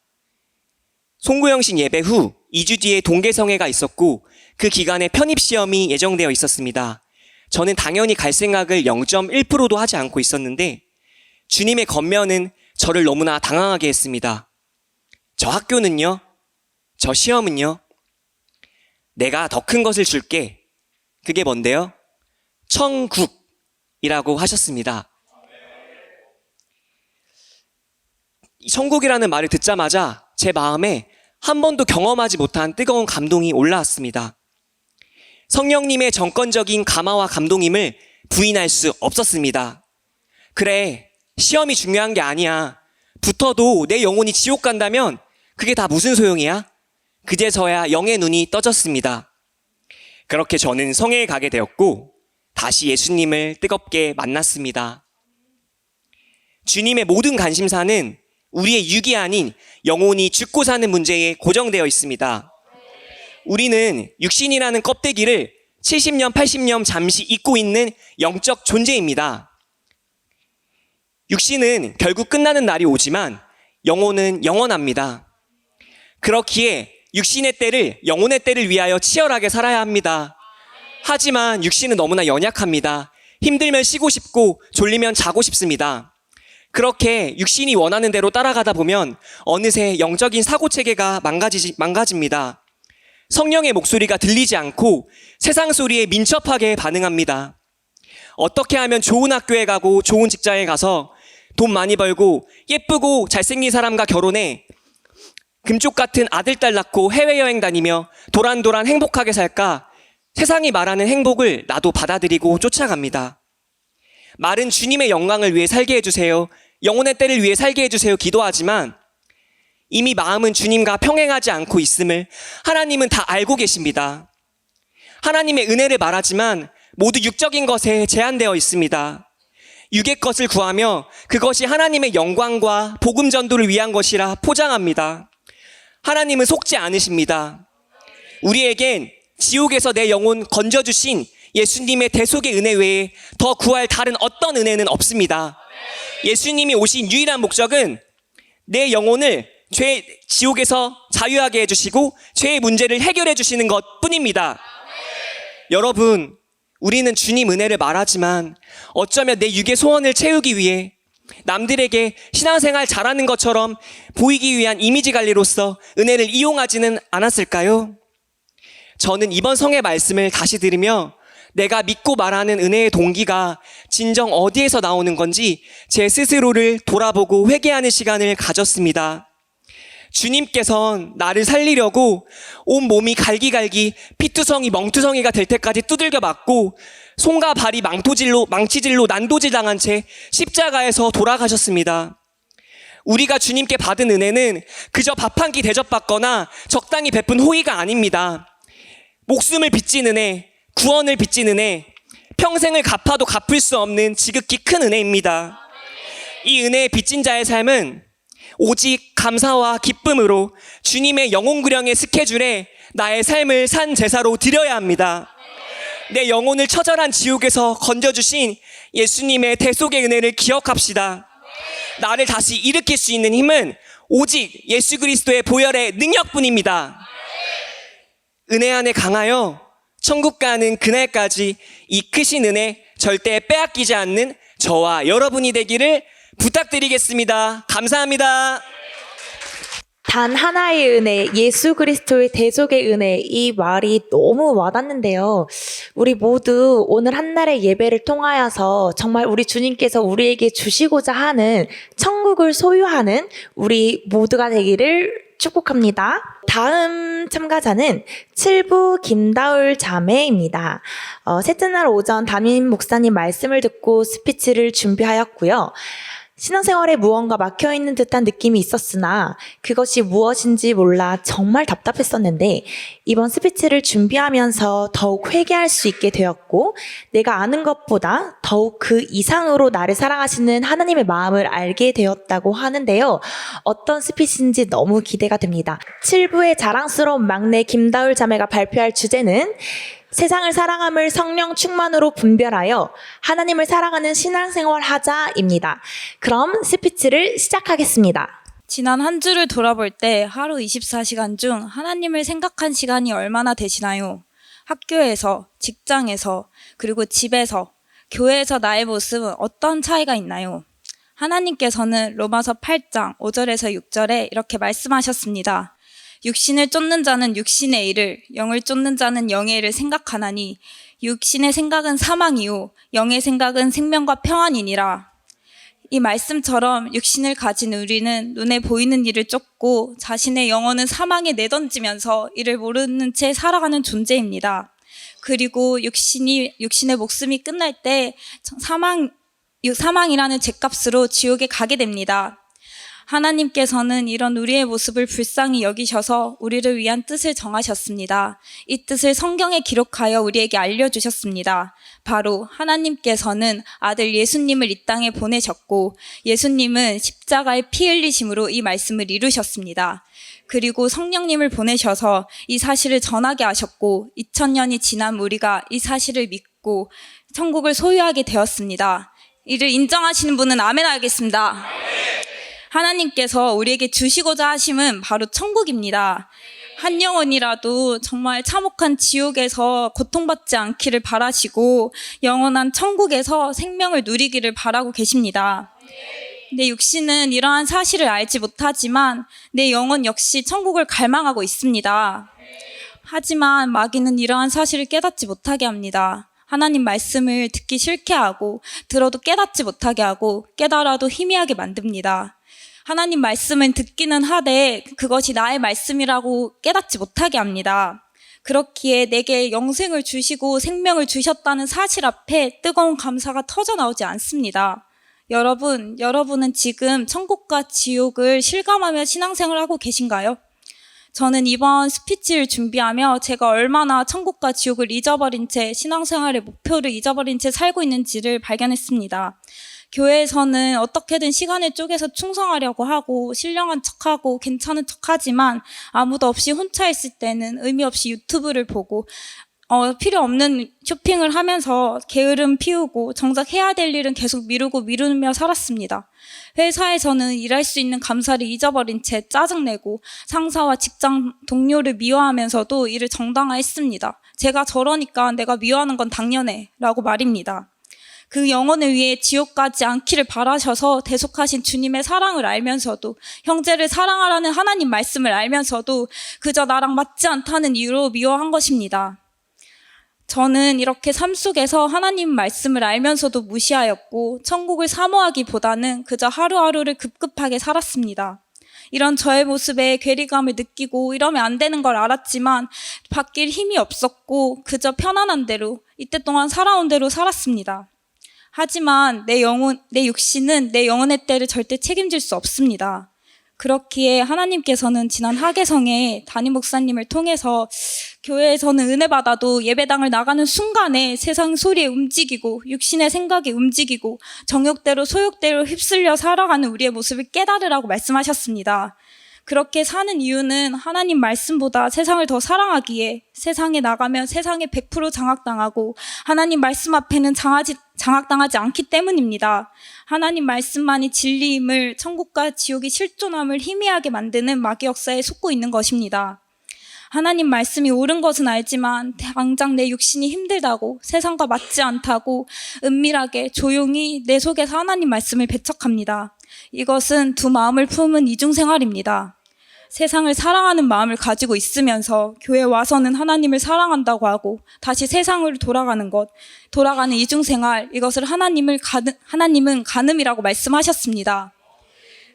송구영신 예배 후 2주 뒤에 동계성회가 있었고 그 기간에 편입시험이 예정되어 있었습니다. 저는 당연히 갈 생각을 0.1%도 하지 않고 있었는데 주님의 겉면은 저를 너무나 당황하게 했습니다. 저 학교는요? 저 시험은요? 내가 더 큰 것을 줄게. 그게 뭔데요? 천국이라고 하셨습니다. 천국이라는 말을 듣자마자 제 마음에 한 번도 경험하지 못한 뜨거운 감동이 올라왔습니다. 성령님의 정권적인 감화와 감동임을 부인할 수 없었습니다. 그래, 시험이 중요한 게 아니야. 붙어도 내 영혼이 지옥 간다면 그게 다 무슨 소용이야? 그제서야 영의 눈이 떠졌습니다. 그렇게 저는 성회에 가게 되었고 다시 예수님을 뜨겁게 만났습니다. 주님의 모든 관심사는 우리의 육이 아닌 영혼이 죽고 사는 문제에 고정되어 있습니다. 우리는 육신이라는 껍데기를 70년, 80년 잠시 잊고 있는 영적 존재입니다. 육신은 결국 끝나는 날이 오지만 영혼은 영원합니다. 그렇기에 육신의 때를 영혼의 때를 위하여 치열하게 살아야 합니다. 하지만 육신은 너무나 연약합니다. 힘들면 쉬고 싶고 졸리면 자고 싶습니다. 그렇게 육신이 원하는 대로 따라가다 보면 어느새 영적인 사고체계가 망가집니다. 성령의 목소리가 들리지 않고 세상 소리에 민첩하게 반응합니다. 어떻게 하면 좋은 학교에 가고 좋은 직장에 가서 돈 많이 벌고 예쁘고 잘생긴 사람과 결혼해 금쪽 같은 아들, 딸 낳고 해외여행 다니며 도란도란 행복하게 살까? 세상이 말하는 행복을 나도 받아들이고 쫓아갑니다. 말은 주님의 영광을 위해 살게 해주세요. 영혼의 때를 위해 살게 해주세요. 기도하지만 이미 마음은 주님과 평행하지 않고 있음을 하나님은 다 알고 계십니다. 하나님의 은혜를 말하지만 모두 육적인 것에 제한되어 있습니다. 육의 것을 구하며 그것이 하나님의 영광과 복음 전도를 위한 것이라 포장합니다. 하나님은 속지 않으십니다. 우리에겐 지옥에서 내 영혼 건져주신 예수님의 대속의 은혜 외에 더 구할 다른 어떤 은혜는 없습니다. 예수님이 오신 유일한 목적은 내 영혼을 지옥에서 자유하게 해주시고 죄의 문제를 해결해 주시는 것 뿐입니다. 여러분, 우리는 주님 은혜를 말하지만 어쩌면 내 육의 소원을 채우기 위해 남들에게 신앙생활 잘하는 것처럼 보이기 위한 이미지 관리로서 은혜를 이용하지는 않았을까요? 저는 이번 성의 말씀을 다시 들으며 내가 믿고 말하는 은혜의 동기가 진정 어디에서 나오는 건지 제 스스로를 돌아보고 회개하는 시간을 가졌습니다. 주님께선 나를 살리려고 온 몸이 갈기갈기 피투성이 멍투성이가 될 때까지 두들겨 맞고 손과 발이 망치질로 난도질 당한 채 십자가에서 돌아가셨습니다. 우리가 주님께 받은 은혜는 그저 밥 한 끼 대접받거나 적당히 베푼 호의가 아닙니다. 목숨을 빚진 은혜, 구원을 빚진 은혜, 평생을 갚아도 갚을 수 없는 지극히 큰 은혜입니다. 이 은혜의 빚진 자의 삶은 오직 감사와 기쁨으로 주님의 영혼구령의 스케줄에 나의 삶을 산 제사로 드려야 합니다. 내 영혼을 처절한 지옥에서 건져주신 예수님의 대속의 은혜를 기억합시다. 나를 다시 일으킬 수 있는 힘은 오직 예수 그리스도의 보혈의 능력뿐입니다. 은혜 안에 강하여 천국 가는 그날까지 이 크신 은혜 절대 빼앗기지 않는 저와 여러분이 되기를 부탁드리겠습니다. 감사합니다. 단 하나의 은혜, 예수 그리스도의 대속의 은혜, 이 말이 너무 와닿는데요. 우리 모두 오늘 한날의 예배를 통하여서 정말 우리 주님께서 우리에게 주시고자 하는 천국을 소유하는 우리 모두가 되기를 축복합니다. 다음 참가자는 7부 김다울 자매입니다. 셋째 날 오전 담임 목사님 말씀을 듣고 스피치를 준비하였고요. 신앙생활에 무언가 막혀있는 듯한 느낌이 있었으나 그것이 무엇인지 몰라 정말 답답했었는데 이번 스피치를 준비하면서 더욱 회개할 수 있게 되었고 내가 아는 것보다 더욱 그 이상으로 나를 사랑하시는 하나님의 마음을 알게 되었다고 하는데요. 어떤 스피치인지 너무 기대가 됩니다. 7부의 자랑스러운 막내 김다울 자매가 발표할 주제는 세상을 사랑함을 성령 충만으로 분별하여 하나님을 사랑하는 신앙생활 하자입니다. 그럼 스피치를 시작하겠습니다. 지난 한 주를 돌아볼 때 하루 24시간 중 하나님을 생각한 시간이 얼마나 되시나요? 학교에서, 직장에서, 그리고 집에서, 교회에서 나의 모습은 어떤 차이가 있나요? 하나님께서는 로마서 8장 5절에서 6절에 이렇게 말씀하셨습니다. 육신을 쫓는 자는 육신의 일을, 영을 쫓는 자는 영의 일을 생각하나니 육신의 생각은 사망이요 영의 생각은 생명과 평안이니라. 이 말씀처럼 육신을 가진 우리는 눈에 보이는 일을 쫓고 자신의 영혼은 사망에 내던지면서 이를 모르는 채 살아가는 존재입니다. 그리고 육신의 목숨이 끝날 때 사망이라는 죗값으로 지옥에 가게 됩니다. 하나님께서는 이런 우리의 모습을 불쌍히 여기셔서 우리를 위한 뜻을 정하셨습니다. 이 뜻을 성경에 기록하여 우리에게 알려주셨습니다. 바로 하나님께서는 아들 예수님을 이 땅에 보내셨고 예수님은 십자가의 피 흘리심으로 이 말씀을 이루셨습니다. 그리고 성령님을 보내셔서 이 사실을 전하게 하셨고 2000년이 지난 우리가 이 사실을 믿고 천국을 소유하게 되었습니다. 이를 인정하시는 분은 아멘 하겠습니다. 하나님께서 우리에게 주시고자 하심은 바로 천국입니다. 한 영혼이라도 정말 참혹한 지옥에서 고통받지 않기를 바라시고 영원한 천국에서 생명을 누리기를 바라고 계십니다. 내 육신은 이러한 사실을 알지 못하지만 내 영혼 역시 천국을 갈망하고 있습니다. 하지만 마귀는 이러한 사실을 깨닫지 못하게 합니다. 하나님 말씀을 듣기 싫게 하고 들어도 깨닫지 못하게 하고 깨달아도 희미하게 만듭니다. 하나님 말씀은 듣기는 하되 그것이 나의 말씀이라고 깨닫지 못하게 합니다. 그렇기에 내게 영생을 주시고 생명을 주셨다는 사실 앞에 뜨거운 감사가 터져나오지 않습니다. 여러분은 지금 천국과 지옥을 실감하며 신앙생활을 하고 계신가요? 저는 이번 스피치를 준비하며 제가 얼마나 천국과 지옥을 잊어버린 채 신앙생활의 목표를 잊어버린 채 살고 있는지를 발견했습니다. 교회에서는 어떻게든 시간을 쪼개서 충성하려고 하고 신령한 척하고 괜찮은 척하지만 아무도 없이 혼자 있을 때는 의미 없이 유튜브를 보고 필요 없는 쇼핑을 하면서 게으름 피우고 정작 해야 될 일은 계속 미루며 살았습니다. 회사에서는 일할 수 있는 감사를 잊어버린 채 짜증내고 상사와 직장 동료를 미워하면서도 일을 정당화했습니다. 제가 저러니까 내가 미워하는 건 당연해 라고 말입니다. 그 영혼을 위해 지옥 가지 않기를 바라셔서 대속하신 주님의 사랑을 알면서도, 형제를 사랑하라는 하나님 말씀을 알면서도 그저 나랑 맞지 않다는 이유로 미워한 것입니다. 저는 이렇게 삶 속에서 하나님 말씀을 알면서도 무시하였고 천국을 사모하기보다는 그저 하루하루를 급급하게 살았습니다. 이런 저의 모습에 괴리감을 느끼고 이러면 안 되는 걸 알았지만 바뀔 힘이 없었고 그저 편안한 대로, 이때 동안 살아온 대로 살았습니다. 하지만 내 육신은 내 영혼의 때를 절대 책임질 수 없습니다. 그렇기에 하나님께서는 지난 하계성에 담임 목사님을 통해서 교회에서는 은혜 받아도 예배당을 나가는 순간에 세상 소리에 움직이고 육신의 생각에 움직이고 정욕대로 소욕대로 휩쓸려 살아가는 우리의 모습을 깨달으라고 말씀하셨습니다. 그렇게 사는 이유는 하나님 말씀보다 세상을 더 사랑하기에 세상에 나가면 세상에 100% 장악당하고 하나님 말씀 앞에는 장악당하지 않기 때문입니다. 하나님 말씀만이 진리임을, 천국과 지옥의 실존함을 희미하게 만드는 마귀 역사에 속고 있는 것입니다. 하나님 말씀이 옳은 것은 알지만 당장 내 육신이 힘들다고, 세상과 맞지 않다고 은밀하게 조용히 내 속에서 하나님 말씀을 배척합니다. 이것은 두 마음을 품은 이중생활입니다. 세상을 사랑하는 마음을 가지고 있으면서 교회에 와서는 하나님을 사랑한다고 하고 다시 세상으로 돌아가는 이중생활, 이것을 하나님은 간음이라고 말씀하셨습니다.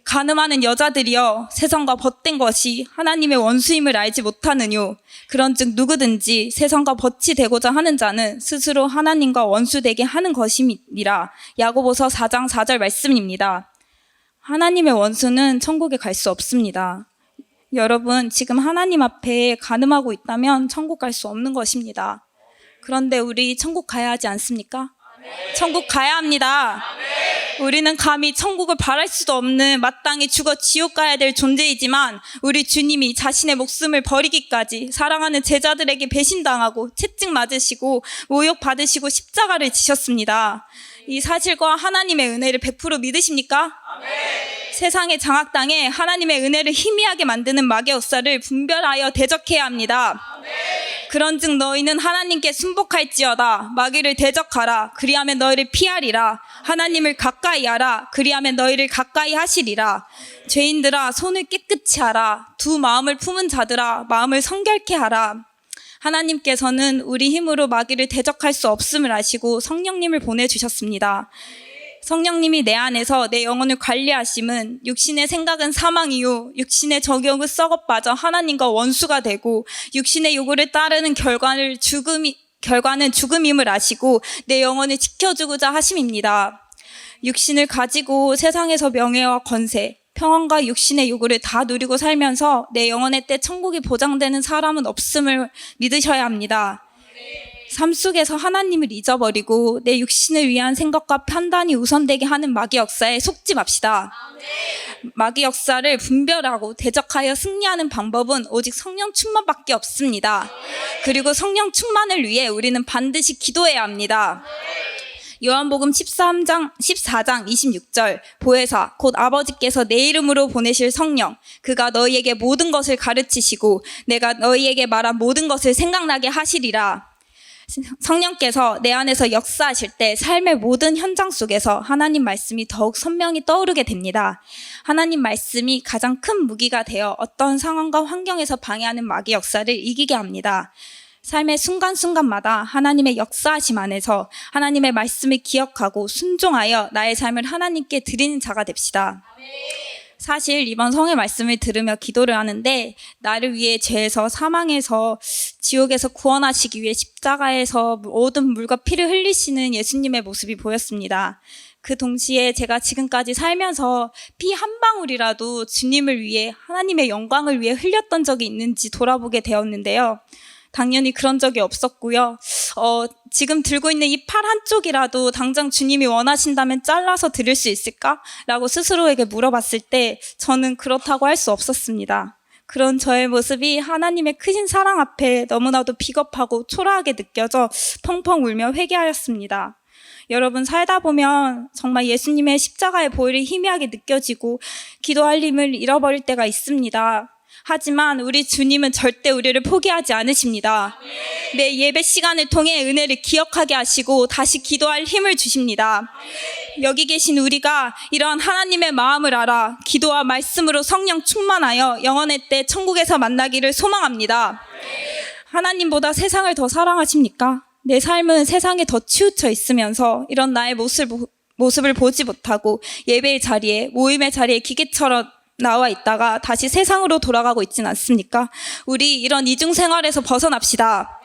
간음하는 여자들이여, 세상과 벗된 것이 하나님의 원수임을 알지 못하느뇨. 그런즉 누구든지 세상과 벗이 되고자 하는 자는 스스로 하나님과 원수되게 하는 것임이라. 야고보서 4장 4절 말씀입니다. 하나님의 원수는 천국에 갈 수 없습니다. 여러분, 지금 하나님 앞에 간음하고 있다면 천국 갈 수 없는 것입니다. 그런데 우리 천국 가야 하지 않습니까? 천국 가야 합니다. 우리는 감히 천국을 바랄 수도 없는 마땅히 죽어 지옥 가야 될 존재이지만 우리 주님이 자신의 목숨을 버리기까지 사랑하는 제자들에게 배신당하고 채찍 맞으시고 모욕 받으시고 십자가를 지셨습니다. 이 사실과 하나님의 은혜를 100% 믿으십니까? 세상의 장악당에 하나님의 은혜를 희미하게 만드는 마귀의 역사를 분별하여 대적해야 합니다. 그런즉 너희는 하나님께 순복할지어다. 마귀를 대적하라. 그리하면 너희를 피하리라. 하나님을 가까이 하라. 그리하면 너희를 가까이 하시리라. 죄인들아, 손을 깨끗이 하라. 두 마음을 품은 자들아, 마음을 성결케 하라. 하나님께서는 우리 힘으로 마귀를 대적할 수 없음을 아시고 성령님을 보내주셨습니다. 성령님이 내 안에서 내 영혼을 관리하심은 육신의 생각은 사망이요 육신의 정욕은 썩어 빠져 하나님과 원수가 되고 육신의 요구를 따르는 결과는 죽음임을 아시고 내 영혼을 지켜주고자 하심입니다. 육신을 가지고 세상에서 명예와 권세, 평안과 육신의 요구를 다 누리고 살면서 내 영혼의 때 천국이 보장되는 사람은 없음을 믿으셔야 합니다. 삶 속에서 하나님을 잊어버리고 내 육신을 위한 생각과 판단이 우선되게 하는 마귀 역사에 속지 맙시다. 마귀 역사를 분별하고 대적하여 승리하는 방법은 오직 성령 충만밖에 없습니다. 그리고 성령 충만을 위해 우리는 반드시 기도해야 합니다. 요한복음 14장 26절, 보혜사 곧 아버지께서 내 이름으로 보내실 성령, 그가 너희에게 모든 것을 가르치시고 내가 너희에게 말한 모든 것을 생각나게 하시리라. 성령께서 내 안에서 역사하실 때 삶의 모든 현장 속에서 하나님 말씀이 더욱 선명히 떠오르게 됩니다. 하나님 말씀이 가장 큰 무기가 되어 어떤 상황과 환경에서 방해하는 마귀 역사를 이기게 합니다. 삶의 순간순간마다 하나님의 역사하심 안에서 하나님의 말씀을 기억하고 순종하여 나의 삶을 하나님께 드리는 자가 됩시다. 사실 이번 성의 말씀을 들으며 기도를 하는데 나를 위해 죄에서 사망에서 지옥에서 구원하시기 위해 십자가에서 모든 물과 피를 흘리시는 예수님의 모습이 보였습니다. 그 동시에 제가 지금까지 살면서 피 한 방울이라도 주님을 위해 하나님의 영광을 위해 흘렸던 적이 있는지 돌아보게 되었는데요. 당연히 그런 적이 없었고요. 지금 들고 있는 이 팔 한쪽이라도 당장 주님이 원하신다면 잘라서 드릴 수 있을까? 라고 스스로에게 물어봤을 때 저는 그렇다고 할 수 없었습니다. 그런 저의 모습이 하나님의 크신 사랑 앞에 너무나도 비겁하고 초라하게 느껴져 펑펑 울며 회개하였습니다. 여러분, 살다 보면 정말 예수님의 십자가의 보혈이 희미하게 느껴지고 기도할 힘을 잃어버릴 때가 있습니다. 하지만 우리 주님은 절대 우리를 포기하지 않으십니다. 매 예배 시간을 통해 은혜를 기억하게 하시고 다시 기도할 힘을 주십니다. 여기 계신 우리가 이러한 하나님의 마음을 알아 기도와 말씀으로 성령 충만하여 영원의 때 천국에서 만나기를 소망합니다. 하나님보다 세상을 더 사랑하십니까? 내 삶은 세상에 더 치우쳐 있으면서 이런 나의 모습을 보지 못하고 예배의 자리에, 모임의 자리에 기계처럼 나와 있다가 다시 세상으로 돌아가고 있진 않습니까? 우리 이런 이중 생활에서 벗어납시다.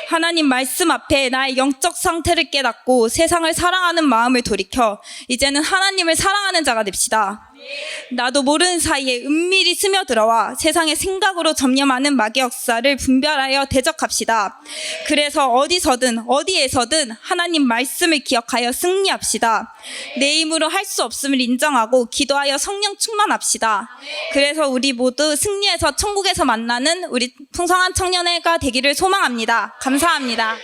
하나님 말씀 앞에 나의 영적 상태를 깨닫고 세상을 사랑하는 마음을 돌이켜 이제는 하나님을 사랑하는 자가 됩시다. 나도 모르는 사이에 은밀히 스며들어와 세상의 생각으로 점령하는 마귀 역사를 분별하여 대적합시다. 그래서 어디서든 어디에서든 하나님 말씀을 기억하여 승리합시다. 내 힘으로 할 수 없음을 인정하고 기도하여 성령 충만합시다. 그래서 우리 모두 승리해서 천국에서 만나는 우리 풍성한 청년회가 되기를 소망합니다. 감사합니다.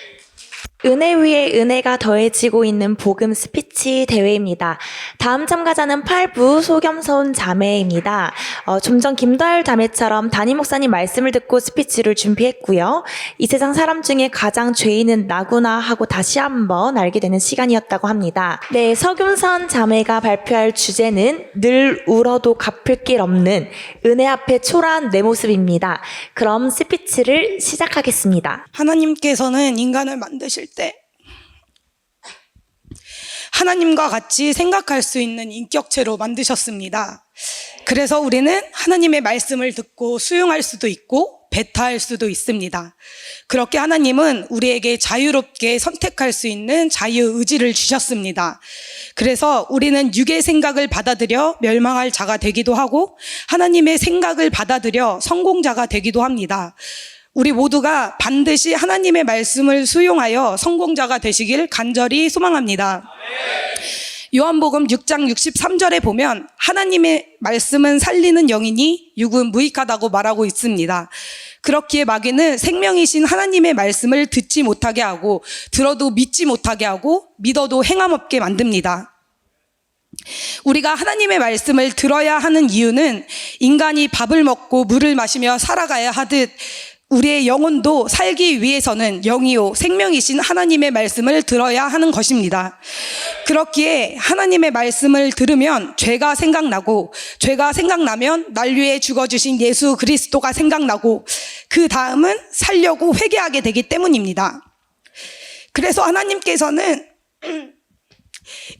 은혜 위에 은혜가 더해지고 있는 복음 스피치 대회입니다. 다음 참가자는 8부 소겸서운 자매입니다. 좀 전 김다율 자매처럼 담임 목사님 말씀을 듣고 스피치를 준비했고요. 이 세상 사람 중에 가장 죄인은 나구나 하고 다시 한번 알게 되는 시간이었다고 합니다. 네, 서겸선 자매가 발표할 주제는 늘 울어도 갚을 길 없는 은혜 앞에 초라한 내 모습입니다. 그럼 스피치를 시작하겠습니다. 하나님께서는 인간을 만드실 때 하나님과 같이 생각할 수 있는 인격체로 만드셨습니다. 그래서 우리는 하나님의 말씀을 듣고 수용할 수도 있고 배타할 수도 있습니다. 그렇게 하나님은 우리에게 자유롭게 선택할 수 있는 자유의지를 주셨습니다. 그래서 우리는 육의 생각을 받아들여 멸망할 자가 되기도 하고 하나님의 생각을 받아들여 성공자가 되기도 합니다. 우리 모두가 반드시 하나님의 말씀을 수용하여 성공자가 되시길 간절히 소망합니다. 요한복음 6장 63절에 보면 하나님의 말씀은 살리는 영이니 육은 무익하다고 말하고 있습니다. 그렇기에 마귀는 생명이신 하나님의 말씀을 듣지 못하게 하고 들어도 믿지 못하게 하고 믿어도 행함 없게 만듭니다. 우리가 하나님의 말씀을 들어야 하는 이유는 인간이 밥을 먹고 물을 마시며 살아가야 하듯 우리의 영혼도 살기 위해서는 영이요 생명이신 하나님의 말씀을 들어야 하는 것입니다. 그렇기에 하나님의 말씀을 들으면 죄가 생각나고 죄가 생각나면 날 위해 죽어주신 예수 그리스도가 생각나고 그 다음은 살려고 회개하게 되기 때문입니다. 그래서 하나님께서는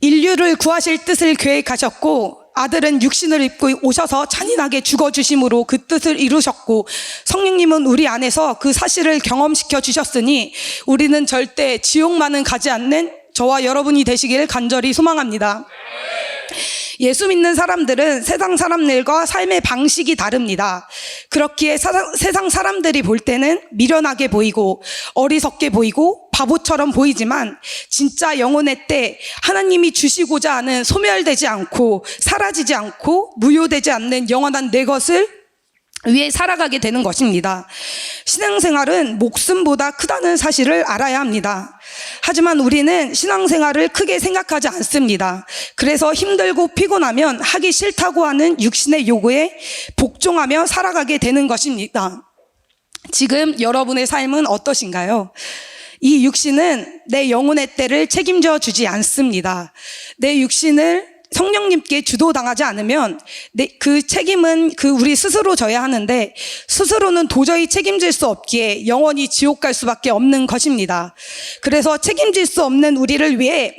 인류를 구하실 뜻을 계획하셨고 아들은 육신을 입고 오셔서 잔인하게 죽어주심으로 그 뜻을 이루셨고 성령님은 우리 안에서 그 사실을 경험시켜 주셨으니 우리는 절대 지옥만은 가지 않는 저와 여러분이 되시기를 간절히 소망합니다. 예수 믿는 사람들은 세상 사람들과 삶의 방식이 다릅니다. 그렇기에 세상 사람들이 볼 때는 미련하게 보이고 어리석게 보이고 바보처럼 보이지만 진짜 영혼의 때 하나님이 주시고자 하는 소멸되지 않고 사라지지 않고 무효되지 않는 영원한 내 것을 위해 살아가게 되는 것입니다. 신앙생활은 목숨보다 크다는 사실을 알아야 합니다. 하지만 우리는 신앙생활을 크게 생각하지 않습니다. 그래서 힘들고 피곤하면 하기 싫다고 하는 육신의 요구에 복종하며 살아가게 되는 것입니다. 지금 여러분의 삶은 어떠신가요? 이 육신은 내 영혼의 때를 책임져 주지 않습니다. 내 육신을 성령님께 주도당하지 않으면 그 책임은 우리 스스로 져야 하는데 스스로는 도저히 책임질 수 없기에 영원히 지옥 갈 수밖에 없는 것입니다. 그래서 책임질 수 없는 우리를 위해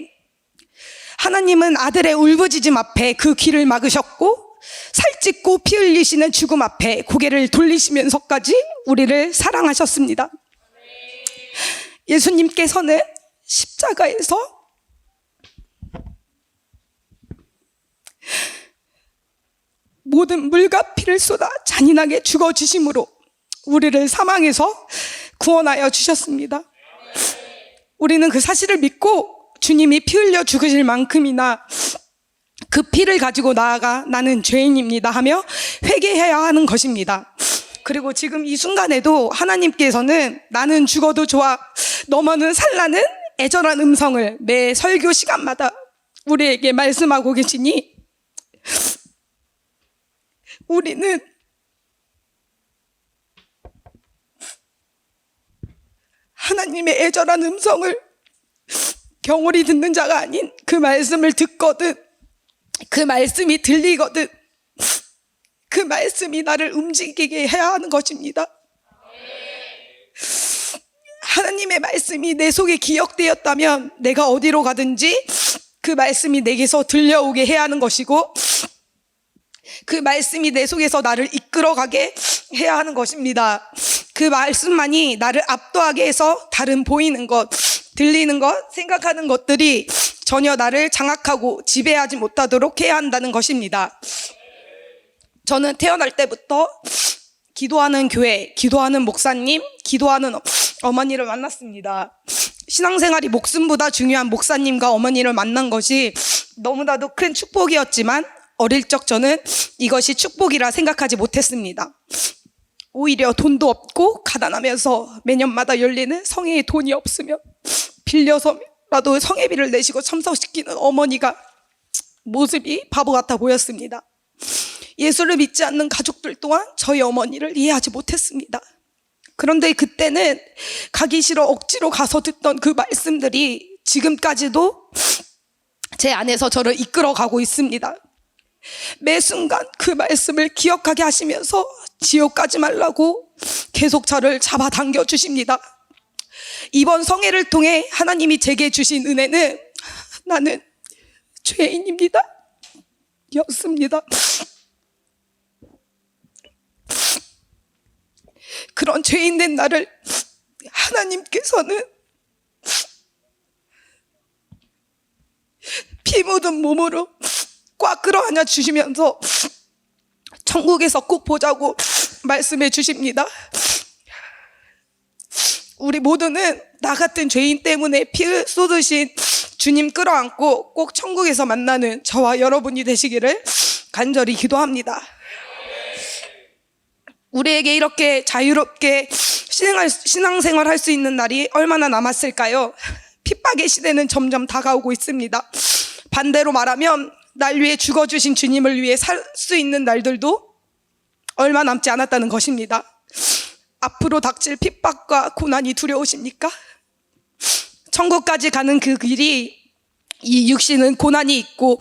하나님은 아들의 울부짖음 앞에 그 귀를 막으셨고 살찢고 피 흘리시는 죽음 앞에 고개를 돌리시면서까지 우리를 사랑하셨습니다. 예수님께서는 십자가에서 모든 물과 피를 쏟아 잔인하게 죽어주심으로 우리를 사망에서 구원하여 주셨습니다. 우리는 그 사실을 믿고 주님이 피 흘려 죽으실 만큼이나 그 피를 가지고 나아가 나는 죄인입니다 하며 회개해야 하는 것입니다. 그리고 지금 이 순간에도 하나님께서는 나는 죽어도 좋아, 너만은 살라는 애절한 음성을 매 설교 시간마다 우리에게 말씀하고 계시니 우리는 하나님의 애절한 음성을 경홀히 듣는 자가 아닌 그 말씀을 듣거든, 그 말씀이 들리거든, 그 말씀이 나를 움직이게 해야 하는 것입니다. 하나님의 말씀이 내 속에 기억되었다면 내가 어디로 가든지 그 말씀이 내게서 들려오게 해야 하는 것이고, 그 말씀이 내 속에서 나를 이끌어가게 해야 하는 것입니다. 그 말씀만이 나를 압도하게 해서 다른 보이는 것, 들리는 것, 생각하는 것들이 전혀 나를 장악하고 지배하지 못하도록 해야 한다는 것입니다. 저는 태어날 때부터 기도하는 교회, 기도하는 목사님, 기도하는 어머니를 만났습니다. 신앙생활이 목숨보다 중요한 목사님과 어머니를 만난 것이 너무나도 큰 축복이었지만 어릴 적 저는 이것이 축복이라 생각하지 못했습니다. 오히려 돈도 없고 가난하면서 매년마다 열리는 성회에 돈이 없으면 빌려서라도 성회비를 내시고 참석시키는 어머니가 모습이 바보 같아 보였습니다. 예수를 믿지 않는 가족들 또한 저희 어머니를 이해하지 못했습니다. 그런데 그때는 가기 싫어 억지로 가서 듣던 그 말씀들이 지금까지도 제 안에서 저를 이끌어가고 있습니다. 매 순간 그 말씀을 기억하게 하시면서 지옥 가지 말라고 계속 저를 잡아당겨 주십니다. 이번 성회를 통해 하나님이 제게 주신 은혜는 나는 죄인입니다 였습니다. 그런 죄인된 나를 하나님께서는 피 묻은 몸으로 꽉 끌어안아 주시면서 천국에서 꼭 보자고 말씀해 주십니다. 우리 모두는 나 같은 죄인 때문에 피 쏟으신 주님 끌어안고 꼭 천국에서 만나는 저와 여러분이 되시기를 간절히 기도합니다. 우리에게 이렇게 자유롭게 신앙생활 할 수 있는 날이 얼마나 남았을까요? 핍박의 시대는 점점 다가오고 있습니다. 반대로 말하면 날 위해 죽어주신 주님을 위해 살 수 있는 날들도 얼마 남지 않았다는 것입니다. 앞으로 닥칠 핍박과 고난이 두려우십니까? 천국까지 가는 그 길이 이 육신은 고난이 있고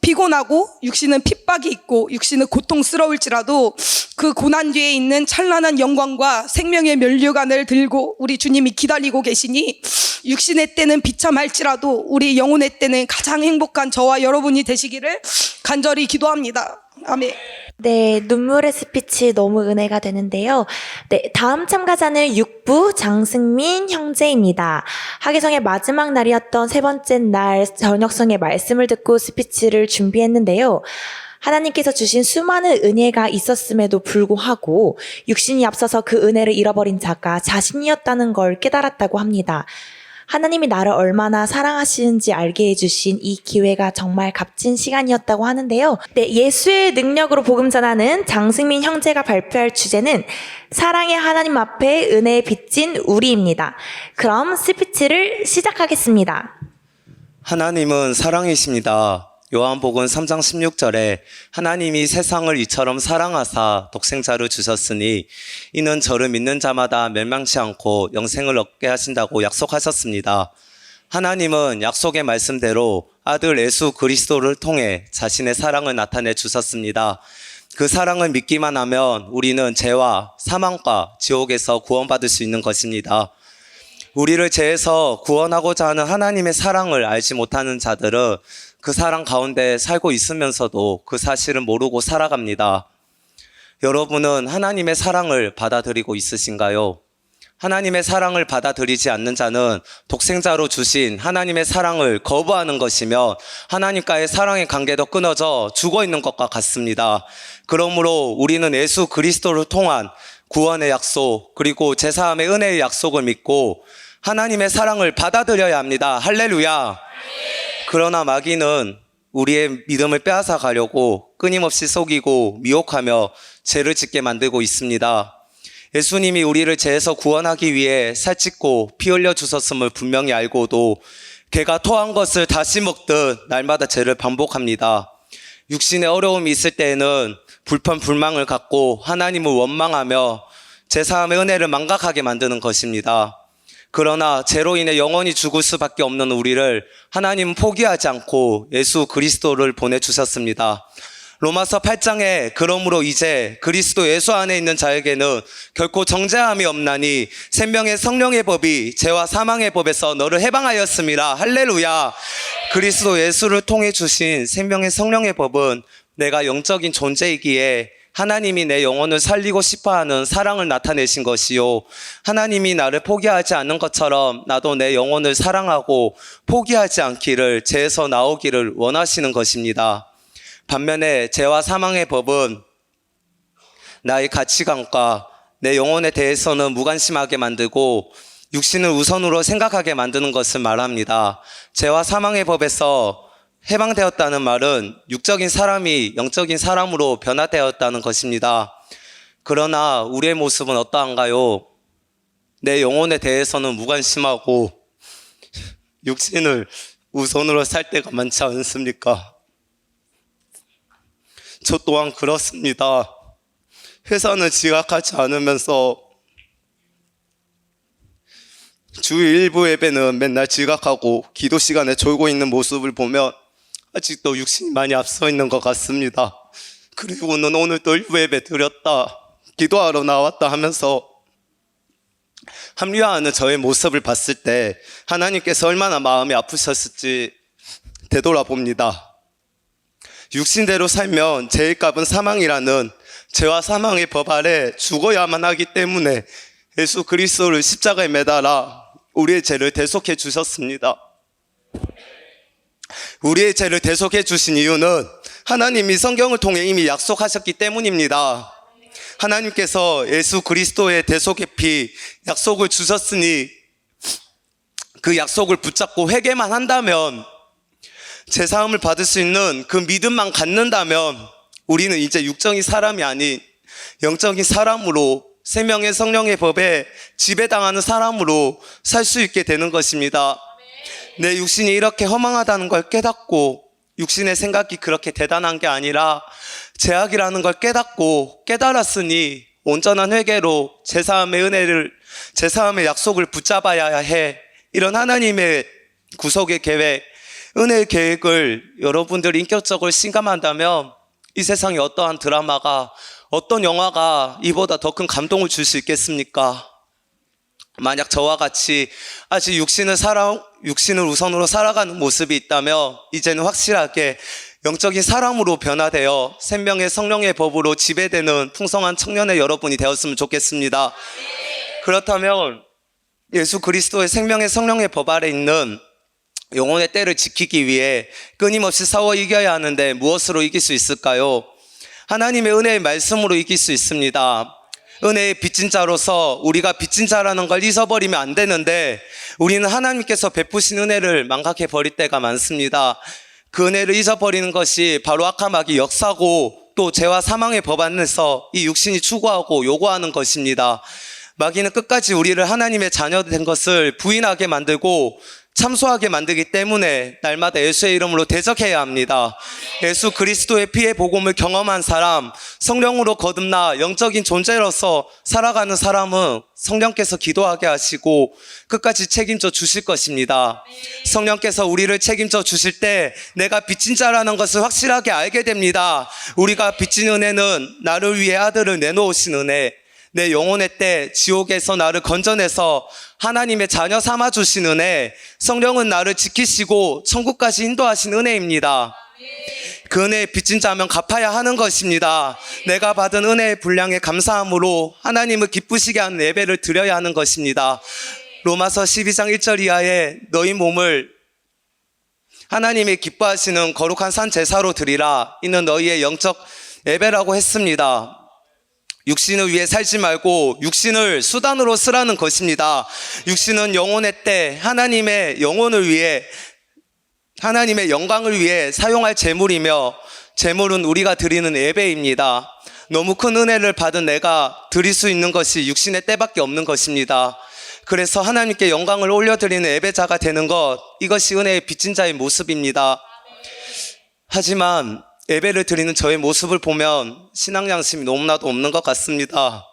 피곤하고 육신은 핍박이 있고 육신은 고통스러울지라도 그 고난 뒤에 있는 찬란한 영광과 생명의 면류관을 들고 우리 주님이 기다리고 계시니 육신의 때는 비참할지라도 우리 영혼의 때는 가장 행복한 저와 여러분이 되시기를 간절히 기도합니다. 아멘. 네, 눈물의 스피치 너무 은혜가 되는데요. 네, 다음 참가자는 6부 장승민 형제입니다. 하계성의 마지막 날이었던 세 번째 날 저녁성의 말씀을 듣고 스피치를 준비했는데요. 하나님께서 주신 수많은 은혜가 있었음에도 불구하고 육신이 앞서서 그 은혜를 잃어버린 자가 자신이었다는 걸 깨달았다고 합니다. 하나님이 나를 얼마나 사랑하시는지 알게 해주신 이 기회가 정말 값진 시간이었다고 하는데요. 네, 예수의 능력으로 복음 전하는 장승민 형제가 발표할 주제는 사랑의 하나님 앞에 은혜에 빚진 우리입니다. 그럼 스피치를 시작하겠습니다. 하나님은 사랑이십니다. 요한복음 3장 16절에 하나님이 세상을 이처럼 사랑하사 독생자를 주셨으니 이는 저를 믿는 자마다 멸망치 않고 영생을 얻게 하신다고 약속하셨습니다. 하나님은 약속의 말씀대로 아들 예수 그리스도를 통해 자신의 사랑을 나타내 주셨습니다. 그 사랑을 믿기만 하면 우리는 죄와 사망과 지옥에서 구원받을 수 있는 것입니다. 우리를 죄에서 구원하고자 하는 하나님의 사랑을 알지 못하는 자들은 그 사랑 가운데 살고 있으면서도 그 사실을 모르고 살아갑니다. 여러분은 하나님의 사랑을 받아들이고 있으신가요? 하나님의 사랑을 받아들이지 않는 자는 독생자로 주신 하나님의 사랑을 거부하는 것이며 하나님과의 사랑의 관계도 끊어져 죽어 있는 것과 같습니다. 그러므로 우리는 예수 그리스도를 통한 구원의 약속 그리고 제사함의 은혜의 약속을 믿고 하나님의 사랑을 받아들여야 합니다. 할렐루야. 그러나 마귀는 우리의 믿음을 빼앗아 가려고 끊임없이 속이고 미혹하며 죄를 짓게 만들고 있습니다. 예수님이 우리를 죄에서 구원하기 위해 살찢고 피 흘려 주셨음을 분명히 알고도 개가 토한 것을 다시 먹듯 날마다 죄를 반복합니다. 육신의 어려움이 있을 때에는 불편 불망을 갖고 하나님을 원망하며 제사함의 은혜를 망각하게 만드는 것입니다. 그러나 죄로 인해 영원히 죽을 수밖에 없는 우리를 하나님은 포기하지 않고 예수 그리스도를 보내주셨습니다. 로마서 8장에 그러므로 이제 그리스도 예수 안에 있는 자에게는 결코 정죄함이 없나니 생명의 성령의 법이 죄와 사망의 법에서 너를 해방하였습니다. 할렐루야. 그리스도 예수를 통해 주신 생명의 성령의 법은 내가 영적인 존재이기에 하나님이 내 영혼을 살리고 싶어하는 사랑을 나타내신 것이요, 하나님이 나를 포기하지 않는 것처럼 나도 내 영혼을 사랑하고 포기하지 않기를, 죄에서 나오기를 원하시는 것입니다. 반면에 죄와 사망의 법은 나의 가치관과 내 영혼에 대해서는 무관심하게 만들고 육신을 우선으로 생각하게 만드는 것을 말합니다. 죄와 사망의 법에서 해방되었다는 말은 육적인 사람이 영적인 사람으로 변화되었다는 것입니다. 그러나 우리의 모습은 어떠한가요? 내 영혼에 대해서는 무관심하고 육신을 우선으로 살 때가 많지 않습니까? 저 또한 그렇습니다. 회사는 지각하지 않으면서 주 일부 예배는 맨날 지각하고 기도 시간에 졸고 있는 모습을 보면 아직도 육신이 많이 앞서 있는 것 같습니다. 그리고는 오늘 또 일부 예배 드렸다, 기도하러 나왔다 하면서 합리화하는 저의 모습을 봤을 때 하나님께서 얼마나 마음이 아프셨을지 되돌아봅니다. 육신대로 살면 죄의 값은 사망이라는 죄와 사망의 법 아래 죽어야만 하기 때문에 예수 그리스도를 십자가에 매달아 우리의 죄를 대속해 주셨습니다. 우리의 죄를 대속해 주신 이유는 하나님이 성경을 통해 이미 약속하셨기 때문입니다. 하나님께서 예수 그리스도의 대속의 피 약속을 주셨으니 그 약속을 붙잡고 회개만 한다면, 제사함을 받을 수 있는 그 믿음만 갖는다면 우리는 이제 육적인 사람이 아닌 영적인 사람으로, 생명의 성령의 법에 지배당하는 사람으로 살 수 있게 되는 것입니다. 내 육신이 이렇게 허망하다는 걸 깨닫고, 육신의 생각이 그렇게 대단한 게 아니라 죄악이라는 걸 깨달았으니 온전한 회개로 제사함의 은혜를, 제사함의 약속을 붙잡아야 해. 이런 하나님의 구속의 계획, 은혜의 계획을 여러분들이 인격적으로 실감한다면 이 세상에 어떠한 드라마가, 어떤 영화가 이보다 더 큰 감동을 줄 수 있겠습니까? 만약 저와 같이 아직 육신을 우선으로 살아가는 모습이 있다면 이제는 확실하게 영적인 사람으로 변화되어 생명의 성령의 법으로 지배되는 풍성한 청년의 여러분이 되었으면 좋겠습니다. 그렇다면 예수 그리스도의 생명의 성령의 법 아래 있는 영혼의 때를 지키기 위해 끊임없이 싸워 이겨야 하는데 무엇으로 이길 수 있을까요? 하나님의 은혜의 말씀으로 이길 수 있습니다. 은혜의 빚진 자로서 우리가 빚진 자라는 걸 잊어버리면 안 되는데 우리는 하나님께서 베푸신 은혜를 망각해 버릴 때가 많습니다. 그 은혜를 잊어버리는 것이 바로 악한 마귀 역사고 또 죄와 사망의 법 안에서 이 육신이 추구하고 요구하는 것입니다. 마귀는 끝까지 우리를 하나님의 자녀 된 것을 부인하게 만들고 참소하게 만들기 때문에 날마다 예수의 이름으로 대적해야 합니다. 예수 그리스도의 피의 복음을 경험한 사람, 성령으로 거듭나 영적인 존재로서 살아가는 사람은 성령께서 기도하게 하시고 끝까지 책임져 주실 것입니다. 성령께서 우리를 책임져 주실 때 내가 빚진 자라는 것을 확실하게 알게 됩니다. 우리가 빚진 은혜는 나를 위해 아들을 내놓으신 은혜, 내 영혼의 때 지옥에서 나를 건져내서 하나님의 자녀 삼아주신 은혜, 성령은 나를 지키시고 천국까지 인도하신 은혜입니다. 그 은혜에 빚진 자면 갚아야 하는 것입니다. 내가 받은 은혜의 분량에 감사함으로 하나님을 기쁘시게 하는 예배를 드려야 하는 것입니다. 로마서 12장 1절 이하에 너희 몸을 하나님이 기뻐하시는 거룩한 산 제사로 드리라, 이는 너희의 영적 예배라고 했습니다. 육신을 위해 살지 말고 육신을 수단으로 쓰라는 것입니다. 육신은 영혼의 때 하나님의 영혼을 위해 하나님의 영광을 위해 사용할 제물이며 제물은 우리가 드리는 예배입니다. 너무 큰 은혜를 받은 내가 드릴 수 있는 것이 육신의 때밖에 없는 것입니다. 그래서 하나님께 영광을 올려드리는 예배자가 되는 것, 이것이 은혜의 빚진 자의 모습입니다. 하지만 예배를 드리는 저의 모습을 보면 신앙 양심이 너무나도 없는 것 같습니다.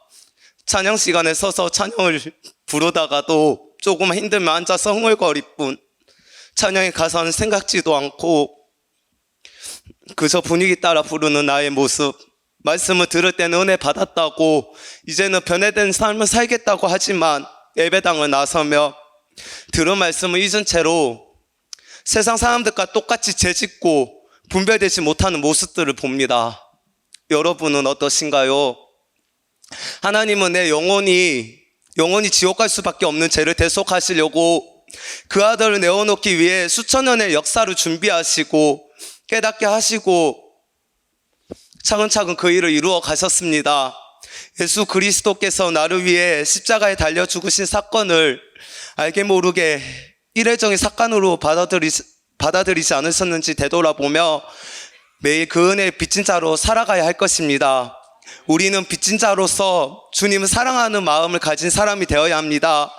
찬양 시간에 서서 찬양을 부르다가도 조금 힘들면 앉아서 흥얼거릴 뿐, 찬양의 가사는 생각지도 않고 그저 분위기 따라 부르는 나의 모습, 말씀을 들을 때는 은혜 받았다고 이제는 변화된 삶을 살겠다고 하지만 예배당을 나서며 들은 말씀을 잊은 채로 세상 사람들과 똑같이 재짓고 분별되지 못하는 모습들을 봅니다. 여러분은 어떠신가요? 하나님은 내 영혼이 지옥 갈 수밖에 없는 죄를 대속하시려고 그 아들을 내어놓기 위해 수천 년의 역사를 준비하시고 깨닫게 하시고 차근차근 그 일을 이루어 가셨습니다. 예수 그리스도께서 나를 위해 십자가에 달려 죽으신 사건을 알게 모르게 이례적인 사건으로 받아들이지 않으셨는지 되돌아보며 매일 그 은혜의 빚진 자로 살아가야 할 것입니다. 우리는 빚진 자로서 주님을 사랑하는 마음을 가진 사람이 되어야 합니다.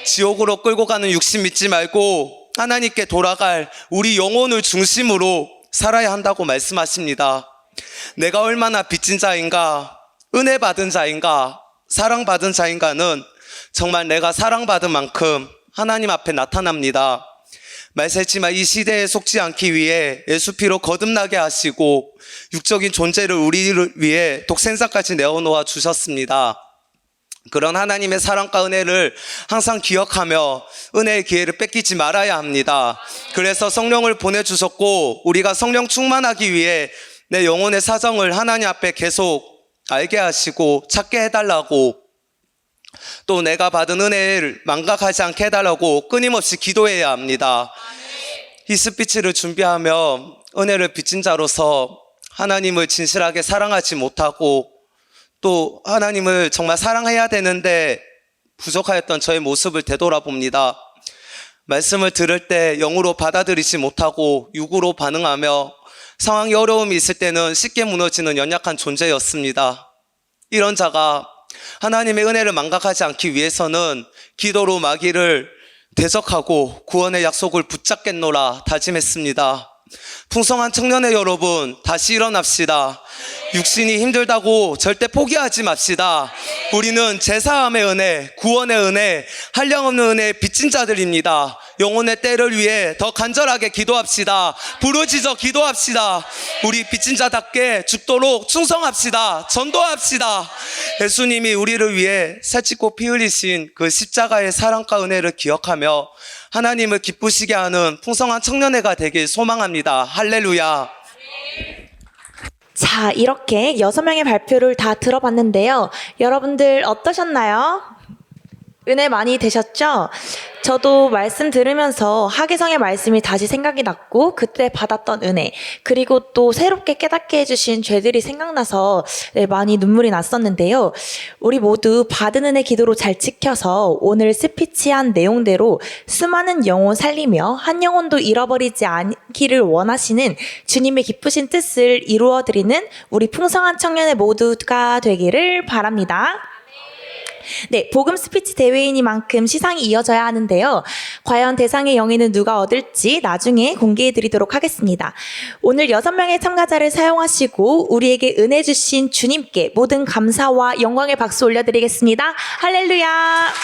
지옥으로 끌고 가는 육신 믿지 말고 하나님께 돌아갈 우리 영혼을 중심으로 살아야 한다고 말씀하십니다. 내가 얼마나 빚진 자인가, 은혜 받은 자인가, 사랑받은 자인가는 정말 내가 사랑받은 만큼 하나님 앞에 나타납니다. 말세지만 이 시대에 속지 않기 위해 예수 피로 거듭나게 하시고 육적인 존재를 우리를 위해 독생자까지 내어놓아 주셨습니다. 그런 하나님의 사랑과 은혜를 항상 기억하며 은혜의 기회를 뺏기지 말아야 합니다. 그래서 성령을 보내주셨고 우리가 성령 충만하기 위해 내 영혼의 사정을 하나님 앞에 계속 알게 하시고 찾게 해달라고, 또 내가 받은 은혜를 망각하지 않게 해달라고 끊임없이 기도해야 합니다. 히스피치를 준비하며 은혜를 빚진 자로서 하나님을 진실하게 사랑하지 못하고 또 하나님을 정말 사랑해야 되는데 부족하였던 저의 모습을 되돌아봅니다. 말씀을 들을 때 영으로 받아들이지 못하고 육으로 반응하며 상황이 어려움이 있을 때는 쉽게 무너지는 연약한 존재였습니다. 이런 자가 하나님의 은혜를 망각하지 않기 위해서는 기도로 마귀를 대적하고 구원의 약속을 붙잡겠노라 다짐했습니다. 풍성한 청년의 여러분, 다시 일어납시다. 육신이 힘들다고 절대 포기하지 맙시다. 우리는 제사함의 은혜, 구원의 은혜, 한량없는 은혜의 빚진 자들입니다. 영혼의 때를 위해 더 간절하게 기도합시다. 부르짖어 기도합시다. 우리 빚진 자답게 죽도록 충성합시다. 전도합시다. 예수님이 우리를 위해 살찌고 피 흘리신 그 십자가의 사랑과 은혜를 기억하며 하나님을 기쁘시게 하는 풍성한 청년회가 되길 소망합니다. 할렐루야. 자, 이렇게 6명의 발표를 다 들어봤는데요. 여러분들 어떠셨나요? 은혜 많이 되셨죠? 저도 말씀 들으면서 하계성의 말씀이 다시 생각이 났고 그때 받았던 은혜, 그리고 또 새롭게 깨닫게 해주신 죄들이 생각나서 많이 눈물이 났었는데요. 우리 모두 받은 은혜 기도로 잘 지켜서 오늘 스피치한 내용대로 수많은 영혼 살리며 한 영혼도 잃어버리지 않기를 원하시는 주님의 기쁘신 뜻을 이루어드리는 우리 풍성한 청년의 모두가 되기를 바랍니다. 네, 복음 스피치 대회이니만큼 시상이 이어져야 하는데요. 과연 대상의 영예는 누가 얻을지 나중에 공개해드리도록 하겠습니다. 오늘 6명의 참가자를 사용하시고 우리에게 은혜 주신 주님께 모든 감사와 영광의 박수 올려드리겠습니다. 할렐루야.